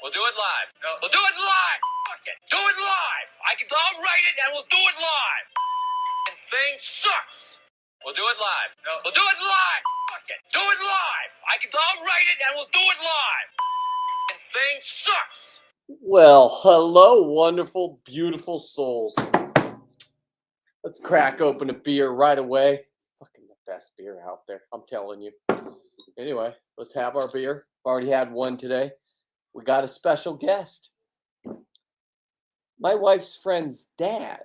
We'll do it live. No. We'll do it live. Fuck it. Do it live. I'll write it and we'll do it live. And thing sucks. We'll do it live. No. We'll do it live. Fuck it. Do it live. I'll write it and we'll do it live. And thing sucks. Well, hello, wonderful, beautiful souls. Let's crack open a beer right away. Fucking the best beer out there, I'm telling you. Anyway, let's have our beer. Already had one today. We got a special guest. My wife's friend's dad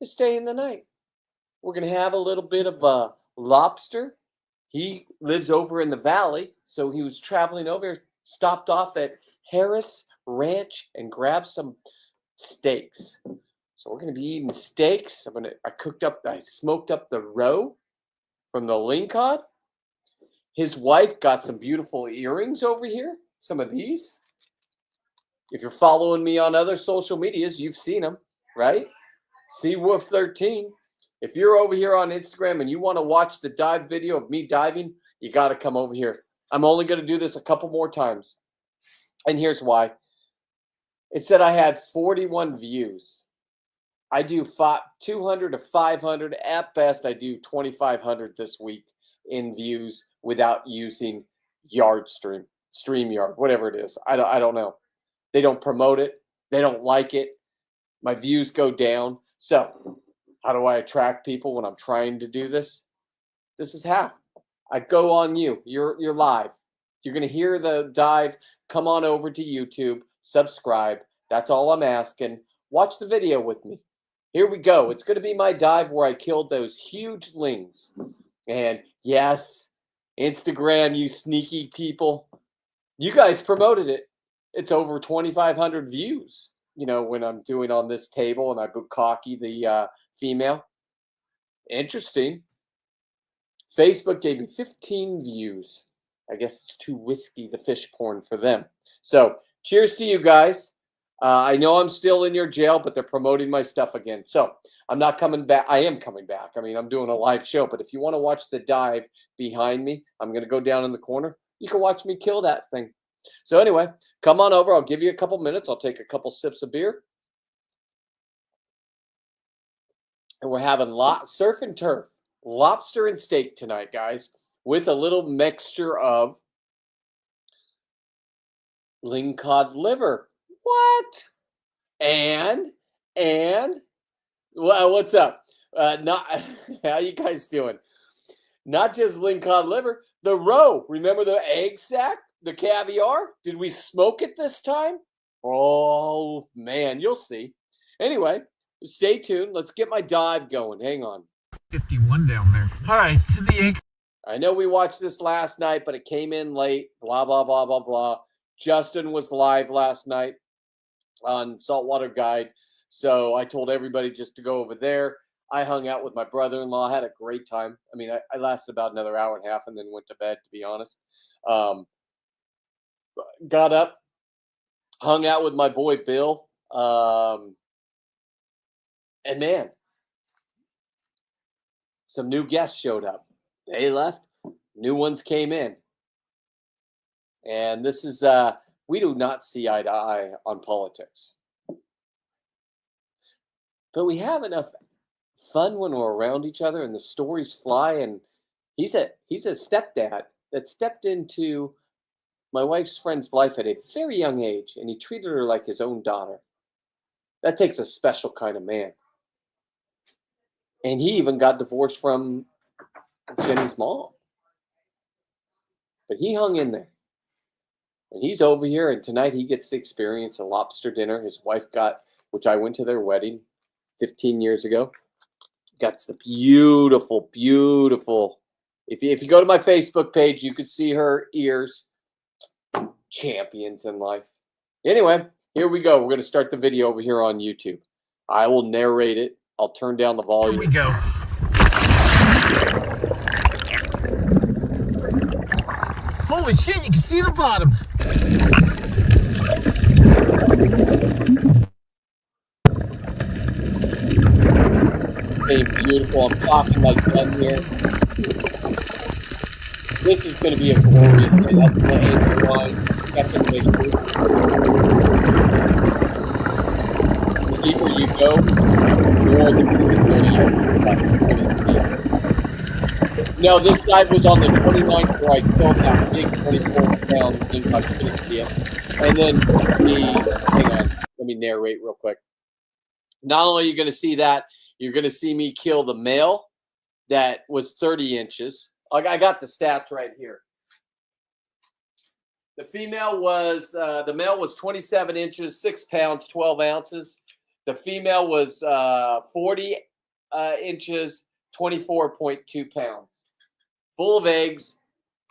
is staying the night. We're going to have a little bit of lobster. He lives over in the valley, so he was traveling over, stopped off at Harris Ranch and grabbed some steaks. So we're going to be eating steaks. I smoked up the roe from the Lingcode. His wife got some beautiful earrings over here. Some of these. If you're following me on other social medias, you've seen them, right? Seawolf13. If you're over here on Instagram and you want to watch the dive video of me diving, you got to come over here. I'm only going to do this a couple more times. And here's why. It said I had 41 views. I do 200 to 500. At best, I do 2,500 this week in views without using StreamYard, whatever it is. I don't know. They don't promote it. They don't like it. My views go down. So how do I attract people when I'm trying to do this? This is how. I go on you. You're live. You're going to hear the dive. Come on over to YouTube. Subscribe. That's all I'm asking. Watch the video with me. Here we go. It's going to be my dive where I killed those huge lings. And yes, Instagram, you sneaky people. You guys promoted it. It's over 2,500 views, when I'm doing on this table and I bukkake the female. Interesting. Facebook gave me 15 views. I guess it's too risky, the fish porn for them. So cheers to you guys. I know I'm still in your jail, but they're promoting my stuff again. So I'm not coming back. I am coming back. I'm doing a live show. But if you want to watch the dive behind me, I'm going to go down in the corner. You can watch me kill that thing. So anyway, come on over. I'll give you a couple minutes. I'll take a couple sips of beer. And we're having surf and turf, lobster and steak tonight, guys, with a little mixture of Lingcode liver. What? And well, what's up? How you guys doing? Not just Lingcode liver, the roe. Remember the egg sack, the caviar? Did we smoke it this time? Oh man, you'll see. Anyway, stay tuned. Let's get my dive going. Hang on. 51 down there. All right, to the egg. I know we watched this last night, but it came in late. Blah blah blah blah blah. Justin was live last night on Saltwater Guide. So I told everybody just to go over there. I hung out with my brother-in-law, had a great time. I lasted about another hour and a half and then went to bed, to be honest. Got up, hung out with my boy Bill. And man, some new guests showed up. They left. New ones came in. And this is... we do not see eye to eye on politics. But we have enough fun when we're around each other and the stories fly. And he's a stepdad that stepped into my wife's friend's life at a very young age, and he treated her like his own daughter. That takes a special kind of man. And he even got divorced from Jenny's mom. But he hung in there. And he's over here, and tonight he gets to experience a lobster dinner his wife got, which I went to their wedding 15 years ago. Got the beautiful, beautiful. If you go to my Facebook page, you could see her ears. Champions in life. Anyway, here we go. We're going to start the video over here on YouTube. I will narrate it. I'll turn down the volume. Here we go. Holy shit, you can see the bottom. Okay, beautiful. I'm talking like done here. This is going to be a glorious day. That's the anchor line. Got the picture. go, the more the visibility of the no, this dive was on the 29th where I killed that big 24-pound thing. I couldn't see it. And then hang on, let me narrate real quick. Not only are you going to see that, you're going to see me kill the male that was 30 inches. I got the stats right here. The female was, the male was 27 inches, 6 pounds, 12 ounces. The female was 40 inches, 24.2 pounds. Full of eggs,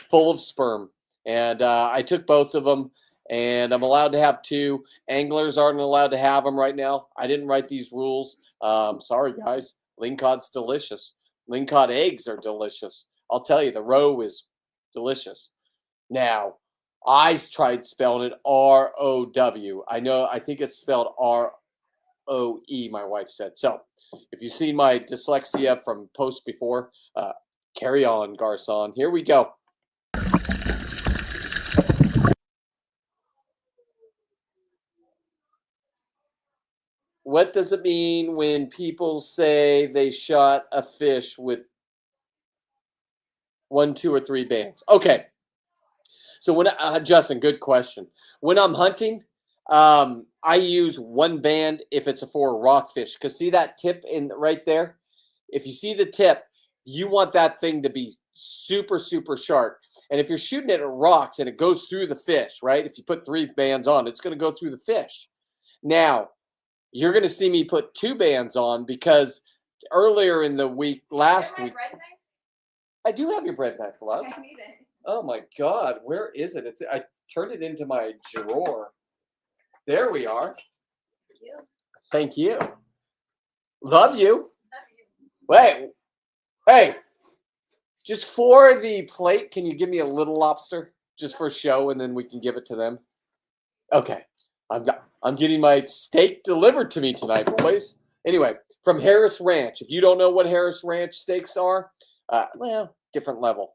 full of sperm. And I took both of them, and I'm allowed to have 2. Anglers aren't allowed to have them right now. I didn't write these rules. Sorry, guys. Lingcode's delicious. Lingcode eggs are delicious. I'll tell you, the roe is delicious. Now, I tried spelling it R-O-W. I think it's spelled R-O-E, my wife said. So, if you've seen my dyslexia from posts before, carry on, Garcon. Here we go. What does it mean when people say they shot a fish with 1, 2, or 3 bands? Okay. So when Justin, good question. When I'm hunting, I use 1 band if it's for a rockfish. Because see that tip in right there? If you see the tip, you want that thing to be super, super sharp. And if you're shooting it at rocks and it goes through the fish, right? If you put 3 bands on, it's going to go through the fish. Now, you're going to see me put 2 bands on because earlier in the week, last week. Bread knife? I do have your bread knife, love. I need it. Oh my God, where is it? I turned it into my drawer. There we are. Thank you. Love you. Wait, hey, just for the plate, can you give me a little lobster just for show, and then we can give it to them? Okay, I'm getting my steak delivered to me tonight, boys. Anyway, from Harris Ranch. If you don't know what Harris Ranch steaks are, well, different level.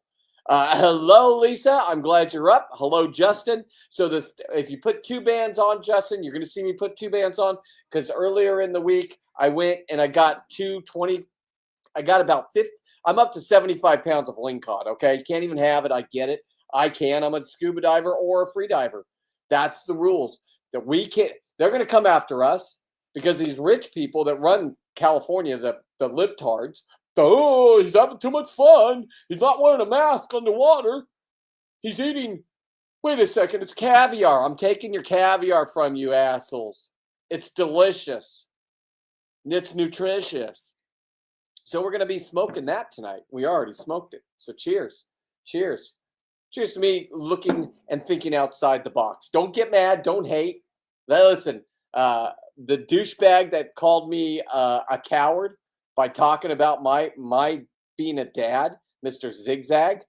Hello, Lisa. I'm glad you're up. Hello, Justin. So if you put 2 bands on, Justin, you're going to see me put 2 bands on because earlier in the week I went and I got 220. I got about 50. I'm up to 75 pounds of lingcod. Okay, you can't even have it. I get it. I can. I'm a scuba diver or a free diver. That's the rules. That we can't. They're going to come after us because these rich people that run California, the libtards. Oh, he's having too much fun. He's not wearing a mask underwater. He's eating. Wait a second. It's caviar. I'm taking your caviar from you, assholes. It's delicious. It's nutritious. So we're going to be smoking that tonight. We already smoked it. So cheers. Cheers. Cheers to me looking and thinking outside the box. Don't get mad. Don't hate. Listen, the douchebag that called me a coward by talking about my being a dad, Mr. Zigzag,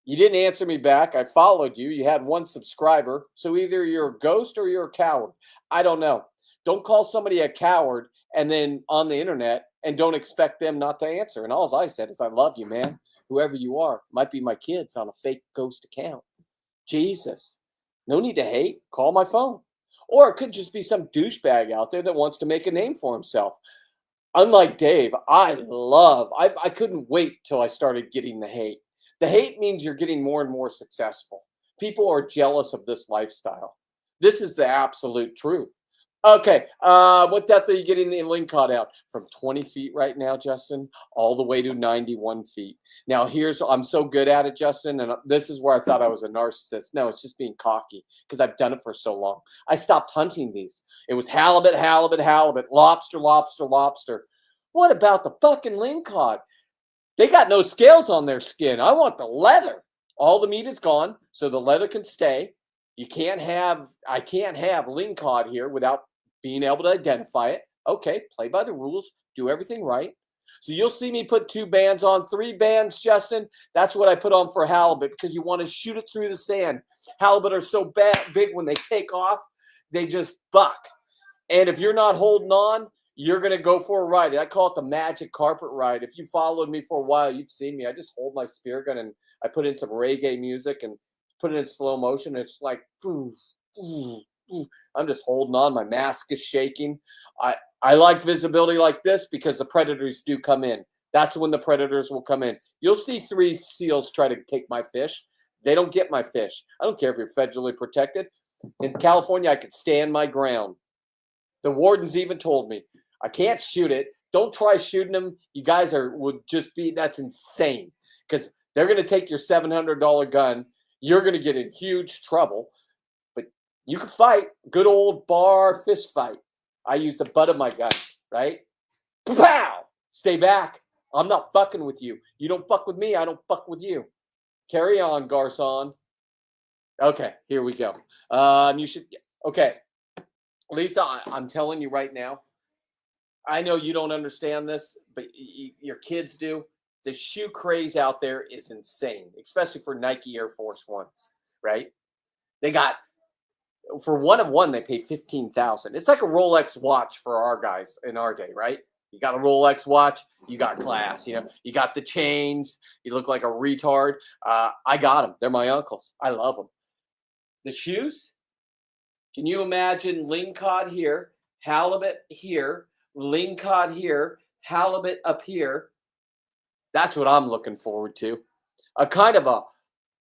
you didn't answer me back. I followed you. You had 1 subscriber. So either you're a ghost or you're a coward. I don't know. Don't call somebody a coward and then on the internet and don't expect them not to answer. And all I said is, I love you, man. Whoever you are. Might be my kids on a fake ghost account. Jesus. No need to hate. Call my phone. Or it could just be some douchebag out there that wants to make a name for himself. Unlike Dave, I couldn't wait till I started getting the hate. The hate means you're getting more and more successful. People are jealous of this lifestyle. This is the absolute truth. Okay, what depth are you getting the lingcod out? From 20 feet right now, Justin, all the way to 91 feet. Now, I'm so good at it, Justin, and this is where I thought I was a narcissist. No, it's just being cocky because I've done it for so long. I stopped hunting these. It was halibut, halibut, halibut, lobster, lobster, lobster. What about the fucking lingcod? They got no scales on their skin. I want the leather. All the meat is gone, so the leather can stay. I can't have lingcod here without being able to identify it. Okay, play by the rules, do everything right. So you'll see me put 2 bands on, 3 bands, Justin. That's what I put on for halibut because you want to shoot it through the sand. Halibut are so big when they take off, they just buck. And if you're not holding on, you're going to go for a ride. I call it the magic carpet ride. If you followed me for a while, you've seen me. I just hold my spear gun and I put in some reggae music and put it in slow motion. It's like, ooh, ooh, I'm just holding on. My mask is shaking. I like visibility like this because the predators do come in. That's when the predators will come in. You'll see 3 seals try to take my fish. They don't get my fish. I don't care if you're federally protected. In California, I could stand my ground. The wardens even told me, I can't shoot it. Don't try shooting them. You guys would just be, that's insane. Because they're going to take your $700 gun. You're going to get in huge trouble. But you can fight. Good old bar fist fight. I use the butt of my gun, right? Pow! Stay back. I'm not fucking with you. You don't fuck with me. I don't fuck with you. Carry on, Garcon. Okay, here we go. You should. Okay, Lisa, I'm telling you right now. I know you don't understand this, but your kids do. The shoe craze out there is insane, especially for Nike Air Force Ones, right? They got. For one of one, they paid $15,000. It's like a Rolex watch for our guys in our day, right? You got a Rolex watch, you got class. You know, you got the chains. You look like a retard. I got them. They're my uncles. I love them. The shoes. Can you imagine Lingcode here, halibut here, Lingcode here, halibut up here? That's what I'm looking forward to. A kind of a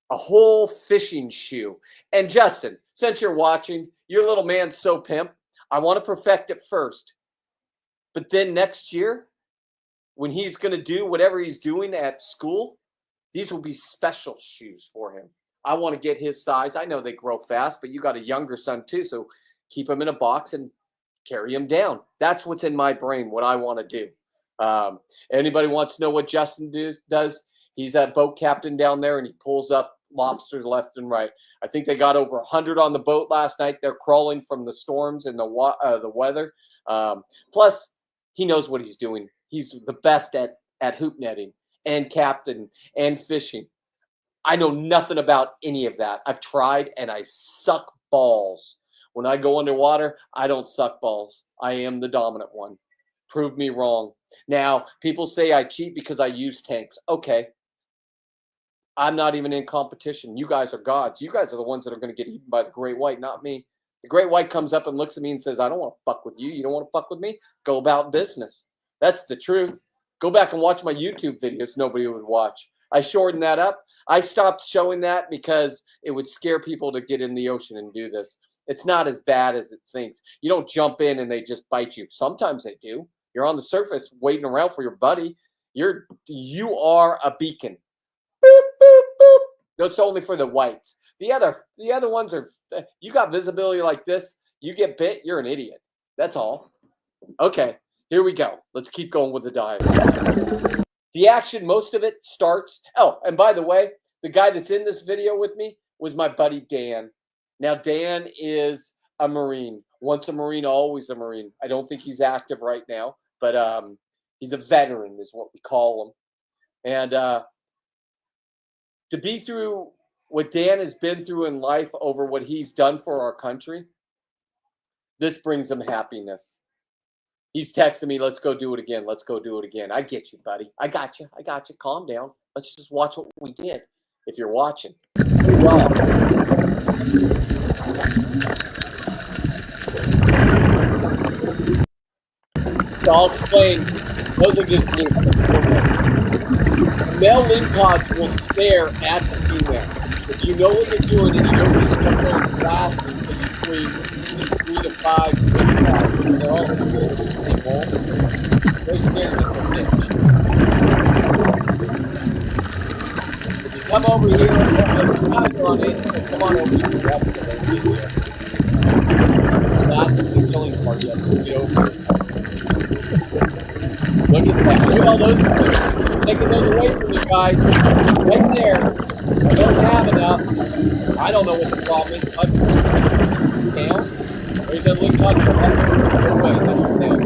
whole fishing shoe. And Justin, since you're watching, your little man's so pimp. I want to perfect it first. But then next year, when he's going to do whatever he's doing at school, these will be special shoes for him. I want to get his size. I know they grow fast, but you got a younger son too, so keep him in a box and carry him down. That's what's in my brain, what I want to do. Anybody wants to know what Justin does? He's a boat captain down there, and he pulls up lobsters left and right. I think they got over 100 on the boat last night. They're crawling from the storms and the weather. Plus, he knows what he's doing. He's the best at hoop netting and captain and fishing. I know nothing about any of that. I've tried, and I suck balls. When I go underwater, I don't suck balls. I am the dominant one. Prove me wrong. Now, people say I cheat because I use tanks. Okay. I'm not even in competition. You guys are gods. You guys are the ones that are going to get eaten by the great white, not me. The great white comes up and looks at me and says, I don't want to fuck with you. You don't want to fuck with me? Go about business. That's the truth. Go back and watch my YouTube videos. Nobody would watch. I shortened that up. I stopped showing that because it would scare people to get in the ocean and do this. It's not as bad as it thinks. You don't jump in and they just bite you. Sometimes they do. You're on the surface waiting around for your buddy. You are a beacon. Boop, boop, boop. That's only for the whites. The other ones are, you got visibility like this, you get bit, you're an idiot. That's all. Okay, here we go. Let's keep going with the dive. The action, most of it starts. Oh, and by the way, the guy that's in this video with me was my buddy Dan. Now, Dan is a Marine. Once a Marine, always a Marine. I don't think he's active right now, but he's a veteran is what we call him. And to be through what Dan has been through in life over what he's done for our country, this brings him happiness. He's texting me, let's go do it again. Let's go do it again. I get you, buddy. I got you. Calm down. Let's just watch what we did, if you're watching. So I'll explain. Those are just male lingcodes will stare at the female. If you know what they're doing and you don't just come there and blast them between 3 to 5 lingcodes, they're all good. They won't. They're staring at the fish. If you come over here and put the guys on it, come on over here. That's the killing part yet. So get over it. Look at that. Look at all those fish. Taking those away from you guys. Right there. I don't have enough. I don't know what the problem is. Down. There's a link on the wait, that's down.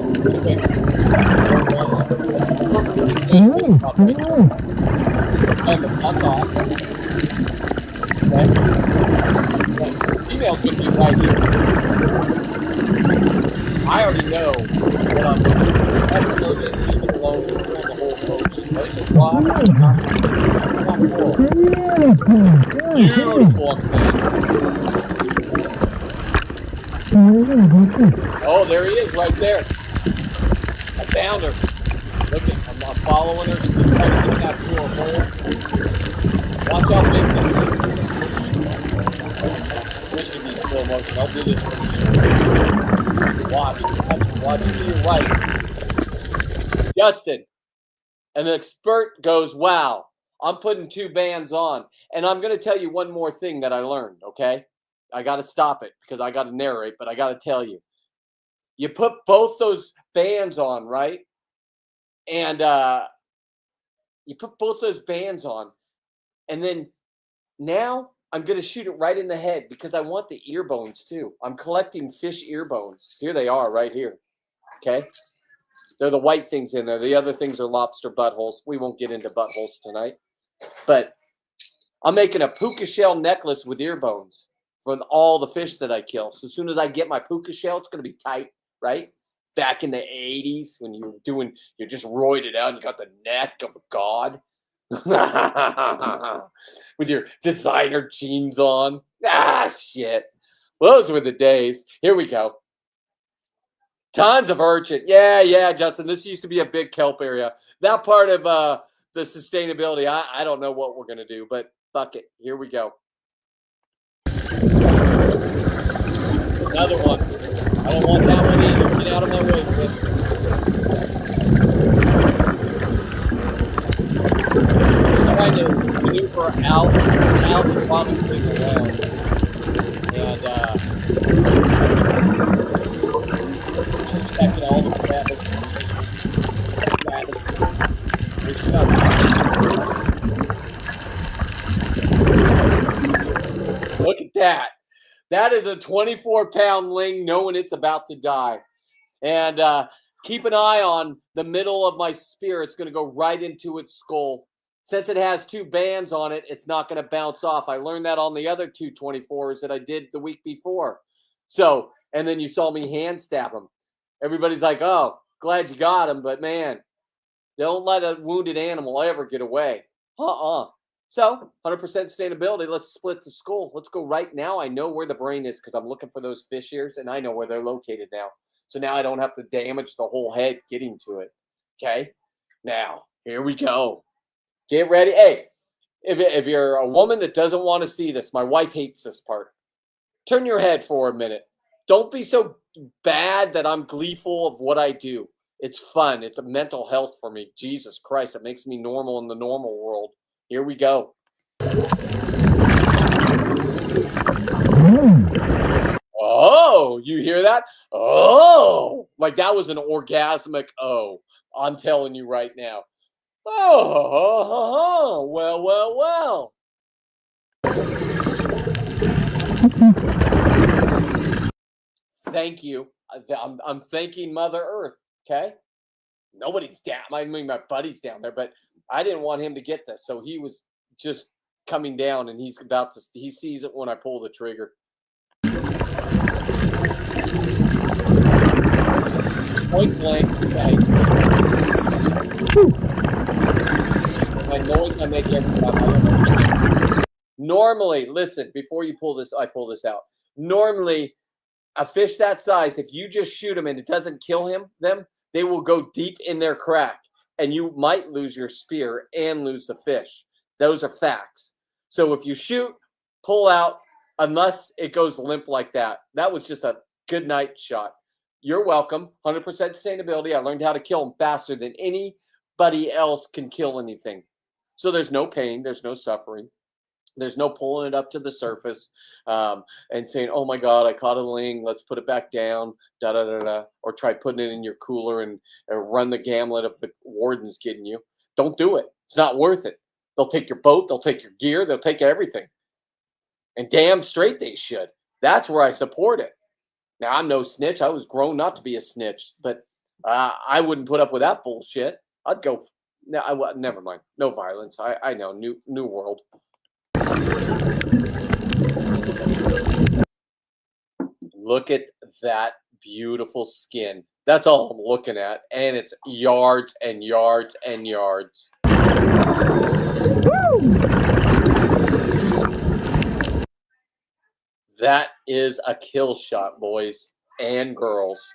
Wait. And the puck off. Okay. The female's going to be right here. I already know what I'm doing. That's so that leave it alone on the whole boat. Let it just fly. Beautiful, I'm saying. Oh, there he is right there. I found her. Look at, I'm following her. She's trying to get that through a hole. Watch how big this is. This should be slow motion. I'll do this from here. Watch to your right. Justin, an expert goes, wow, I'm putting 2 bands on. And I'm going to tell you one more thing that I learned, okay? I got to stop it because I got to narrate, but I got to tell you. You put both those bands on, right? And you put both those bands on. And then now I'm going to shoot it right in the head because I want the ear bones too. I'm collecting fish ear bones. Here they are right here. Okay? They're the white things in there. The other things are lobster buttholes. We won't get into buttholes tonight. But I'm making a puka shell necklace with ear bones for all the fish that I kill. So as soon as I get my puka shell, it's going to be tight, right? Back in the 80s when you're just roided out and you got the neck of a god. With your designer jeans on. Ah, shit. Those were the days. Here we go. Tons of urchin. Yeah, Justin. This used to be a big kelp area. That part of the sustainability, I don't know what we're going to do, but fuck it. Here we go. Another one. I don't want that one either. Get out of my way, Chris. Trying to maneuver out and probably around. And checking all the traffic. Look at that. That is a 24-pound ling knowing it's about to die. And keep an eye on the middle of my spear. It's going to go right into its skull. Since it has 2 bands on it, it's not going to bounce off. I learned that on the other 2 24s that I did the week before. So, and then you saw me hand stab them. Everybody's like, oh, glad you got him. But, man, don't let a wounded animal ever get away. So, 100% sustainability. Let's split the skull. Let's go right now. I know where the brain is because I'm looking for those fish ears, and I know where they're located now. So now I don't have to damage the whole head getting to it. Okay? Now, here we go. Get ready. Hey, if you're a woman that doesn't want to see this, my wife hates this part. Turn your head for a minute. Don't be so bad that I'm gleeful of what I do. It's fun. It's a mental health for me. Jesus Christ, it makes me normal in the normal world. Here we go. Oh, you hear that? Oh, like that was an orgasmic oh. I'm telling you right now. Oh, well. Thank you. I'm thanking Mother Earth, okay? Nobody's down. I mean, my buddy's down there, but I didn't want him to get this. So he was just coming down, and he sees it when I pull the trigger. Point blank, okay. I know I make every time. Normally, listen, before you pull this, I pull this out. Normally, a fish that size, if you just shoot them and it doesn't kill them, they will go deep in their crack, and you might lose your spear and lose the fish. Those are facts. So if you shoot, pull out, unless it goes limp like that. That was just a good night shot. You're welcome. 100% sustainability. I learned how to kill them faster than anybody else can kill anything. So there's no pain. There's no suffering. There's no pulling it up to the surface and saying, oh, my God, I caught a ling. Let's put it back down, or try putting it in your cooler and run the gambit of the wardens getting you. Don't do it. It's not worth it. They'll take your boat. They'll take your gear. They'll take everything. And damn straight they should. That's where I support it. Now, I'm no snitch. I was grown not to be a snitch, but I wouldn't put up with that bullshit. I'd go, no, never mind. No violence. I know. New world. Look at that beautiful skin. That's all I'm looking at. And it's yards and yards and yards. That is a kill shot, boys and girls.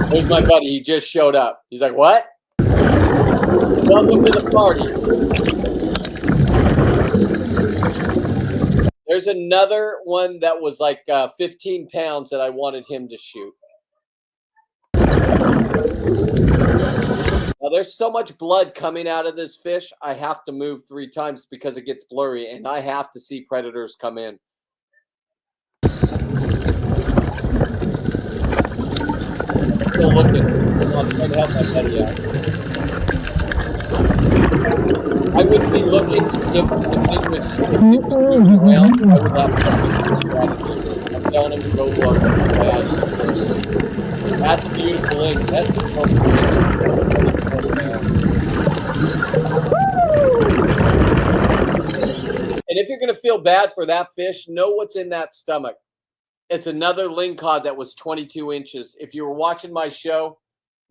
There's my buddy. He just showed up. He's like, what? Welcome to the party. There's another one that was like 15 pounds that I wanted him to shoot. Now, there's so much blood coming out of this fish, I have to move 3 times because it gets blurry, and I have to see predators come in. Still looking. I'm trying to help my buddy out. I wouldn't be looking if it was moving around. I would have to strategy. I'm telling him to go look. That's a beautiful link. That's the And if you're going to feel bad for that fish, know what's in that stomach. It's another lingcod that was 22 inches. If you were watching my show,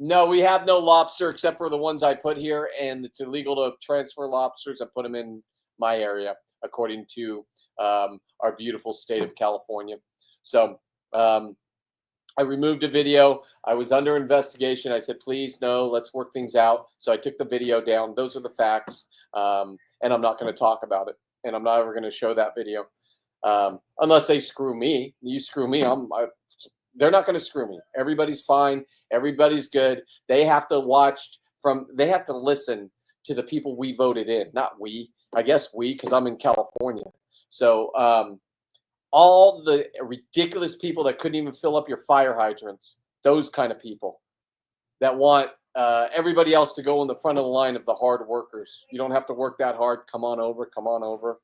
no, we have no lobster except for the ones I put here, and it's illegal to transfer lobsters and put them in my area, according to our beautiful state of California. So I removed a video. I was under investigation. I said, please, no, let's work things out. So I took the video down. Those are the facts, and I'm not going to talk about it, and I'm not ever going to show that video unless they screw me. You screw me, they're not going to screw me. Everybody's fine. Everybody's good. They have to they have to listen to the people we voted in. Not we. I guess we, because I'm in California. So all the ridiculous people that couldn't even fill up your fire hydrants, those kind of people that want everybody else to go in the front of the line of the hard workers. You don't have to work that hard. Come on over. Come on over.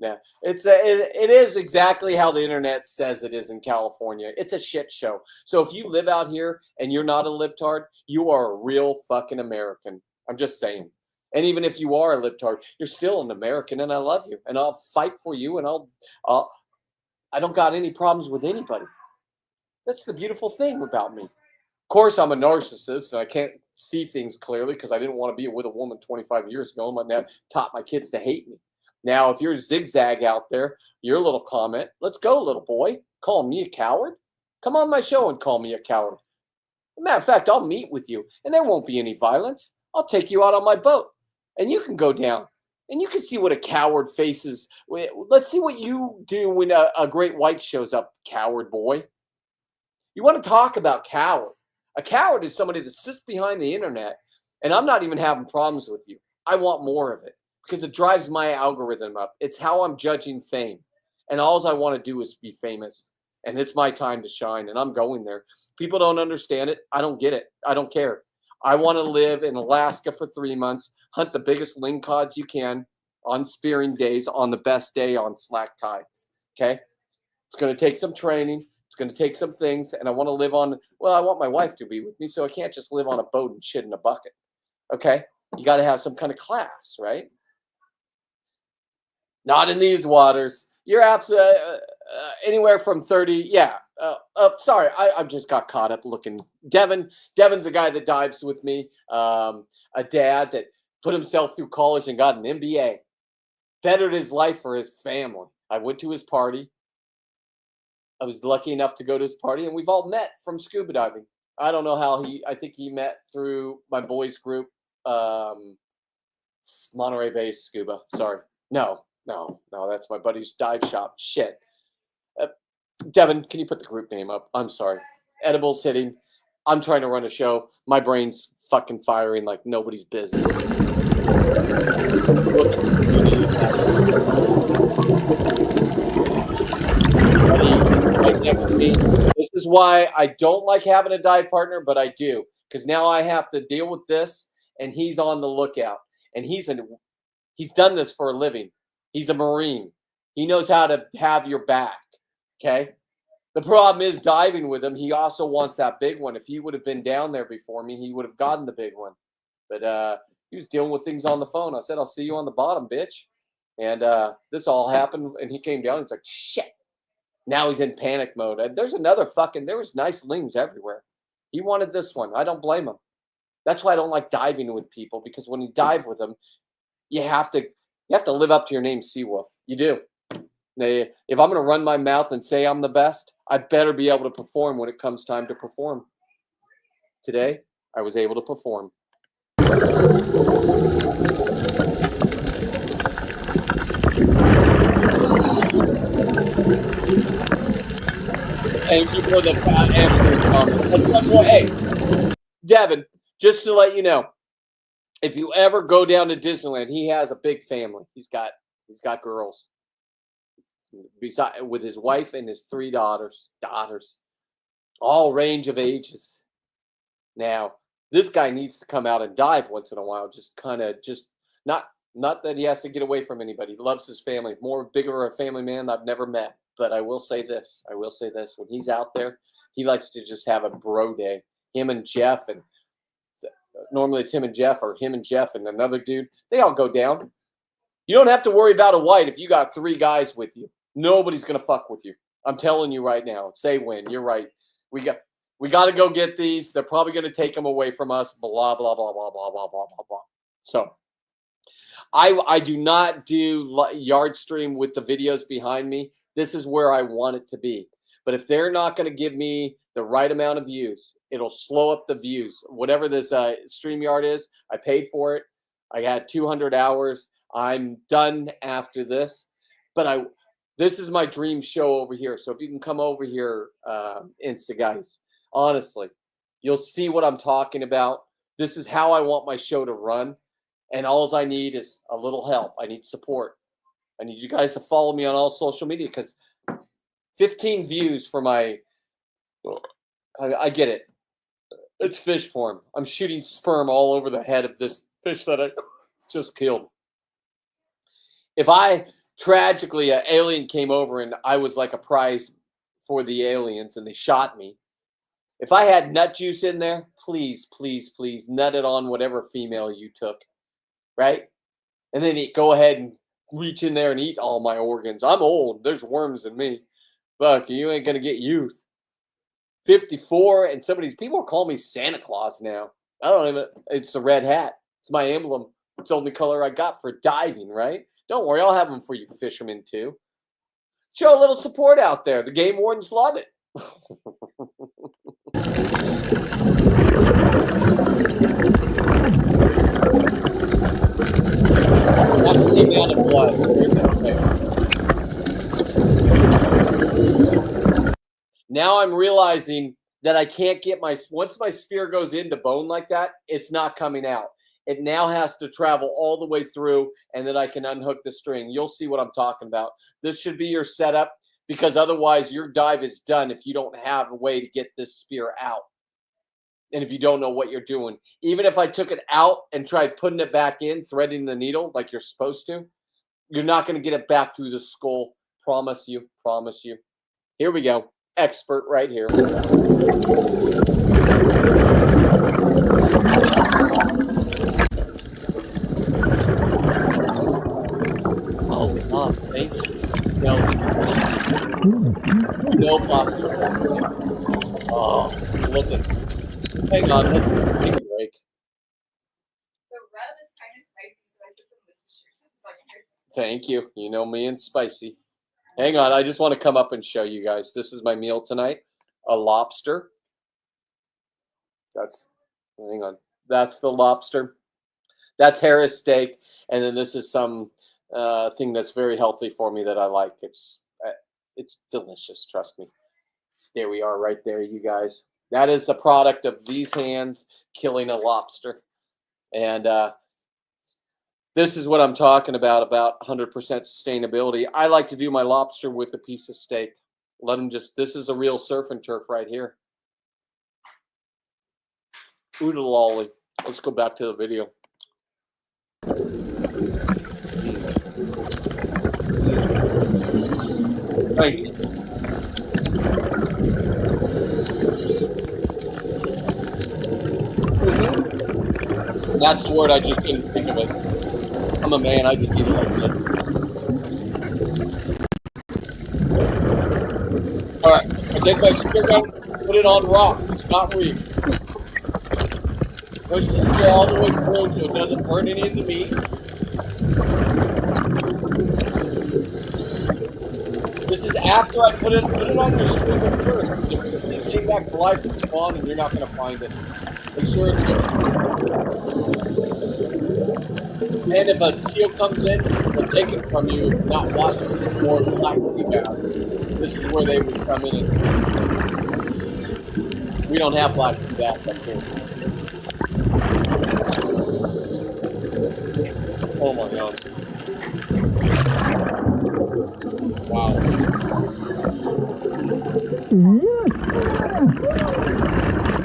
Yeah, it is exactly how the internet says it is in California. It's a shit show. So if you live out here and you're not a libtard, you are a real fucking American. I'm just saying. And even if you are a libtard, you're still an American, and I love you, and I'll fight for you, and I don't got any problems with anybody. That's the beautiful thing about me. Of course, I'm a narcissist, and I can't see things clearly because I didn't want to be with a woman 25 years ago, and my dad taught my kids to hate me. Now, if you're zigzag out there, your little comment, let's go, little boy. Call me a coward? Come on my show and call me a coward. As a matter of fact, I'll meet with you, and there won't be any violence. I'll take you out on my boat, and you can go down, and you can see what a coward faces. Let's see what you do when a great white shows up, coward boy. You want to talk about coward. A coward is somebody that sits behind the internet, and I'm not even having problems with you. I want more of it, because it drives my algorithm up. It's how I'm judging fame. And all I want to do is be famous. And it's my time to shine. And I'm going there. People don't understand it. I don't get it. I don't care. I want to live in Alaska for 3 months, hunt the biggest lingcods you can on spearing days, on the best day on slack tides. Okay? It's going to take some training. It's going to take some things. And I want to live on, well, I want my wife to be with me. So I can't just live on a boat and shit in a bucket. Okay? You got to have some kind of class, right? Not in these waters. You're absolutely anywhere from 30. Yeah. Sorry, I just got caught up looking. Devin's a guy that dives with me. A dad that put himself through college and got an MBA. Bettered his life for his family. I went to his party. I was lucky enough to go to his party, and we've all met from scuba diving. I don't know how I think he met through my boys group, Monterey Bay Scuba. Sorry. No, that's my buddy's dive shop. Shit. Devin, can you put the group name up? I'm sorry. Edibles hitting. I'm trying to run a show. My brain's fucking firing like nobody's business. Right next to me. This is why I don't like having a dive partner, but I do. Because now I have to deal with this, and he's on the lookout. And he's done this for a living. He's a Marine. He knows how to have your back, okay? The problem is diving with him, he also wants that big one. If he would have been down there before me, he would have gotten the big one. But he was dealing with things on the phone. I said, I'll see you on the bottom, bitch. And this all happened, and he came down. He's like, shit. Now he's in panic mode. There's another there was nice lings everywhere. He wanted this one. I don't blame him. That's why I don't like diving with people, because when you dive with them, you have to live up to your name, Seawolf. You do. Now, if I'm going to run my mouth and say I'm the best, I better be able to perform when it comes time to perform. Today, I was able to perform. Thank you for the comment. Hey, Devin, just to let you know, if you ever go down to Disneyland, he has a big family. He's got girls. Besides, with his wife and his 3 daughters, all range of ages. Now, this guy needs to come out and dive once in a while. Not that he has to get away from anybody. He loves his family. Bigger a family man I've never met. But I will say this. When he's out there, he likes to just have a bro day. Him and Jeff, and normally it's him and Jeff, or him and Jeff and another dude. They all go down. You don't have to worry about a white if you got 3 guys with you. Nobody's going to fuck with you. I'm telling you right now. Say when. You're right. We got to go get these. They're probably going to take them away from us. Blah, blah, blah, blah, blah, blah, blah, blah, blah. So I do not do yard stream with the videos behind me. This is where I want it to be. But if they're not going to give me the right amount of views, it'll slow up the views. Whatever this StreamYard is, I paid for it. I had 200 hours. I'm done after this. But this is my dream show over here. So if you can come over here, Insta guys, honestly, you'll see what I'm talking about. This is how I want my show to run. And all I need is a little help. I need support. I need you guys to follow me on all social media, because 15 views for my, I get it. It's fish porn. I'm shooting sperm all over the head of this fish that I just killed. If tragically, an alien came over and I was like a prize for the aliens and they shot me. If I had nut juice in there, please, please, please nut it on whatever female you took, right? And then go ahead and reach in there and eat all my organs. I'm old. There's worms in me. Fuck, you ain't going to get youth. 54, and people are calling me Santa Claus now. I don't even, it's the red hat. It's my emblem. It's the only color I got for diving, right? Don't worry, I'll have them for you fishermen too. Show a little support out there. The game wardens love it. That came out of blood. Now I'm realizing that I can't get once my spear goes into bone like that, it's not coming out. It now has to travel all the way through, and then I can unhook the string. You'll see what I'm talking about. This should be your setup, because otherwise your dive is done if you don't have a way to get this spear out. And if you don't know what you're doing. Even if I took it out and tried putting it back in, threading the needle like you're supposed to, you're not going to get it back through the skull. Promise you. Promise you. Here we go. Expert right here. Oh, God, thank you. No plastic. Oh, look at. Hang on, let's take a break. The rub is kind of spicy, so I put some Worcestershire sauce on yours. Thank you. You know me and spicy. Hang on, I just want to come up and show you guys. This is my meal tonight. A lobster. Hang on. That's the lobster. That's Harris steak. And then this is some thing that's very healthy for me that I like. It's delicious, trust me. There we are right there, you guys. That is a product of these hands killing a lobster. And this is what I'm talking about 100% sustainability. I like to do my lobster with a piece of steak. This is a real surf and turf right here. Oodle lolly. Let's go back to the video. Thank you. That's the word, I just didn't think of it. I'm a man, I just eat it like this. Alright, I take my spear gun, put it on rock, it's not reef. Push the spear all the way through so it doesn't burn any of the meat. This is after I put it on your streamer first. If the thing came back to life and spawned, and you're not going to find it. Make sure it's and if a seal comes in, they'll take it from you if you're not watching for black sea bass. This is where they would come in. And we don't have black sea bass up here. Oh my god. Wow.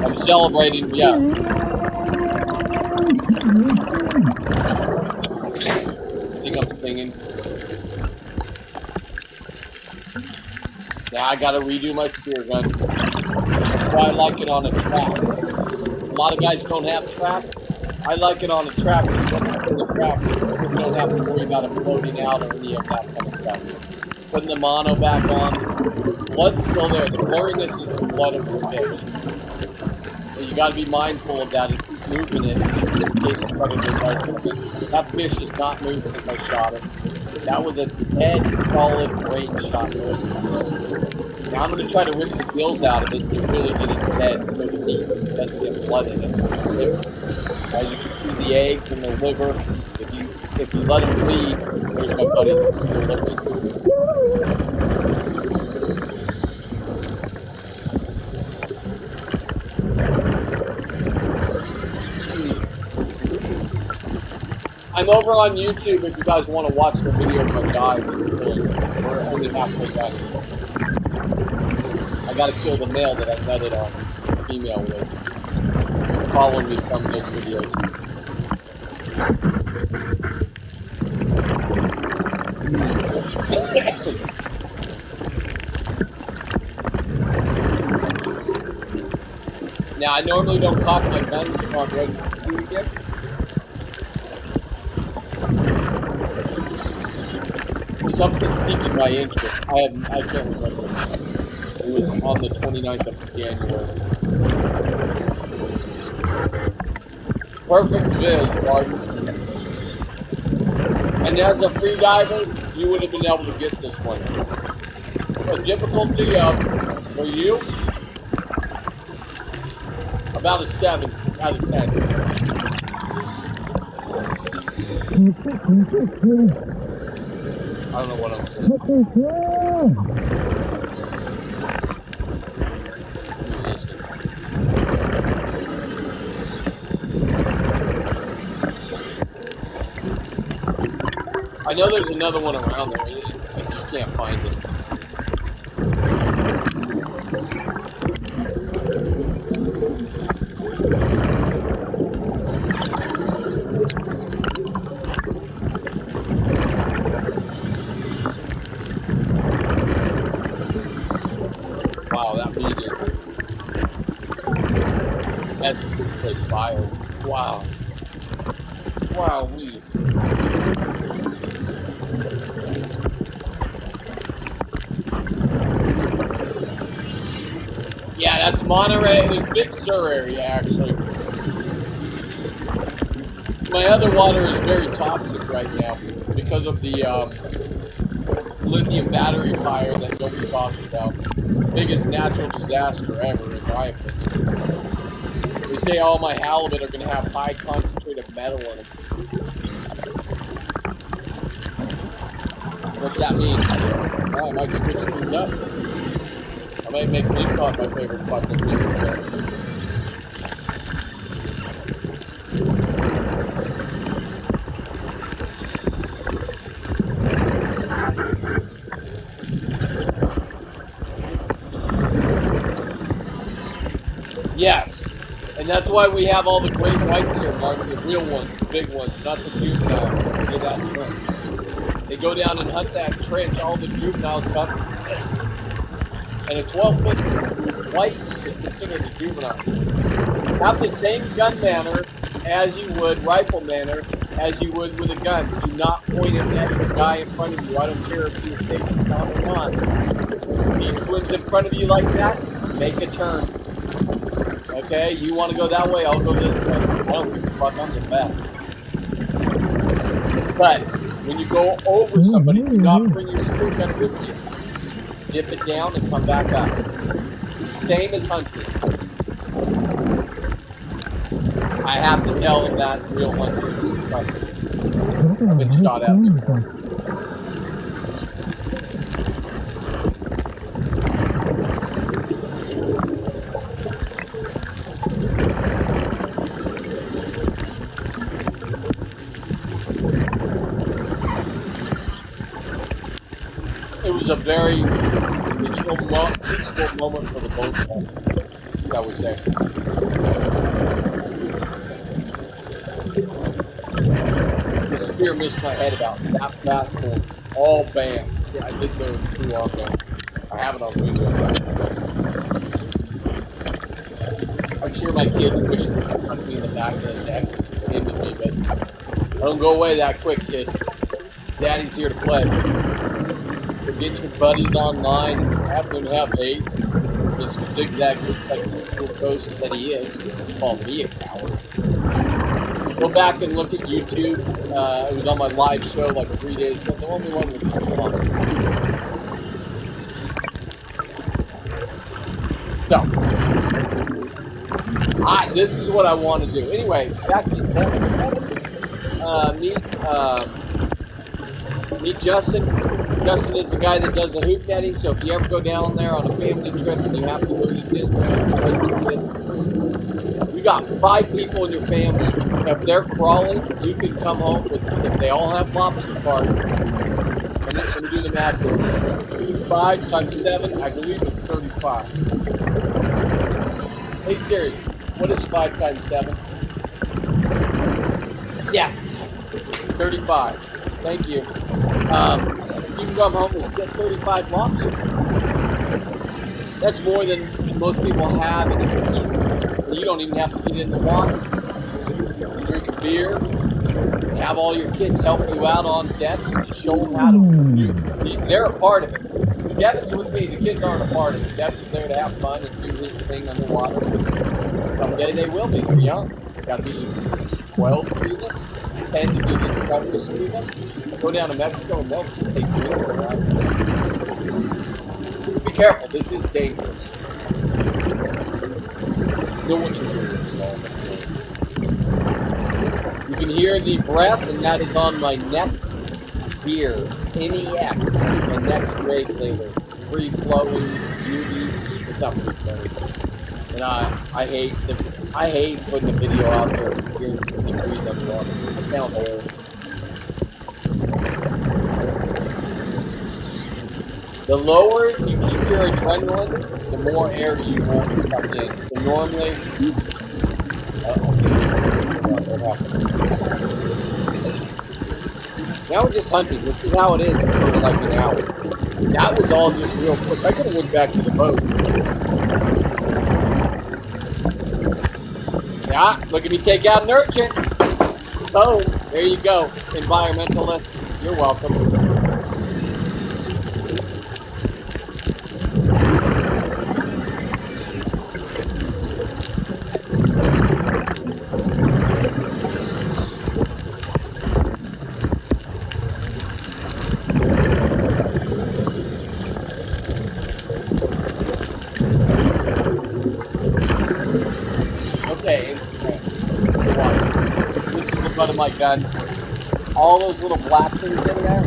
I'm celebrating, yeah. I think I'm singing. Now I gotta redo my spear gun. That's why I like it on a trap. A lot of guys don't have traps. I like it on a trap because when you put the trap, you don't have to worry about it floating out or any of that kind of stuff. Putting the mono back on, blood's still there. The blurriness is the blood of the fish. So you got to be mindful of that and keep moving it in case the predator does come in. That fish has not moved since I shot it. That was a dead, solid brain shot. Now I'm going to try to rip the gills out of it to really get it dead so the meat doesn't get blood in it. As you can see the eggs and the liver, if you let them bleed, there's my buddy still looking. I'm over on YouTube if you guys want to watch the video of my dive. We're only halfway done. I gotta kill the male that I nutted on the female with. Follow me from those videos. Now I normally don't cock my guns until I'm ready to shoot again. Something's piquing my interest. I can't remember. It was on the 29th of January. Perfect viz, Martin. And as a free diver, you would have been able to get this one. The difficulty for you, about a 7 out of 10. I don't know what I'm saying. I know there's another one around there. I just can't find it. Wow, that meat that's like fire. Wow. Wow, weed. Yeah, that's Monterey, the Big Sur area, actually. My other water is very toxic right now because of the lithium battery fire that nobody talks about. Biggest natural disaster ever, in my opinion. They say all my halibut are going to have high concentrated metal in them. What's that mean? Oh, I might switch things up. I might make Lingcode my favorite fucking thing. Yes, and that's why we have all the great whites here, Martin, the real ones, the big ones, not the juvenile. Look at that trench. They go down and hunt that trench, all the juveniles come. And a 12-foot white is considered a juvenile. Have the same gun manner as you would, rifle manner, as you would with a gun. Do not point it at the guy in front of you. I don't care if he is taking time or not. If he swims in front of you like that, make a turn. Okay, you want to go that way, I'll go this way. I don't give a fuck, I'm the best. But when you go over somebody, do not bring your spear gun with you. Dip it down and come back up. Same as hunting. I have to tell them that real hunting. I've been shot at before. It was a very peaceful moment for the both of us, I would say. The spear missed my head about that fast for all bands. Yeah, I did those 2 on there. I have it on video. I'm sure my kids wish they stuck me in the back of the neck into me, but I don't go away that quick, kid. Daddy's here to play. So get your buddies online, have them have hate. Mr. Zigzag looks like the cool ghost that he is. Call me a coward. Go back and look at YouTube. It was on my live show like 3 days ago. The only one with people on it. So, this is what I want to do. Anyway, back to meet Justin. Justin is the guy that does the hoop netting. So if you ever go down there on a family trip and you have to go to Disney, you got 5 people in your family. If they're crawling, you can come home with. If they all have lobster parts, and let me do the math here. 5 times 7, I believe it's 35. Hey Siri, what is 5 times 7? Yes, 35. Thank you. You can come home and get 35 lobsters. That's more than most people have in a season. And you don't even have to get in the water. You drink a beer, have all your kids help you out on deck, show them how to do. They're a part of it. Devin's with me, the kids aren't a part of it. Devin's there to have fun and do his thing underwater. Someday they will be. They're young. Got to be 12 to do this, 10 to do this stuff with Scuba. Go down to Mexico and they'll take you anywhere, right? Be careful, this is dangerous. Know what you're doing. You can hear the breath, and that is on my next beer, NEX, my next grade flavor. Free flowing, beauty, it's not free flowing. And I hate putting a video out there and hearing people breathe underwater. I sound old. The lower you keep your adrenaline, the more air you won't suck in. So normally, now we're just hunting. This is how it is for like an hour. That was all just real quick. I could have went back to the boat. Yeah, look at me take out an urchin. Boom. There you go. Environmentalist. You're welcome. Of my gun, all those little black things in there,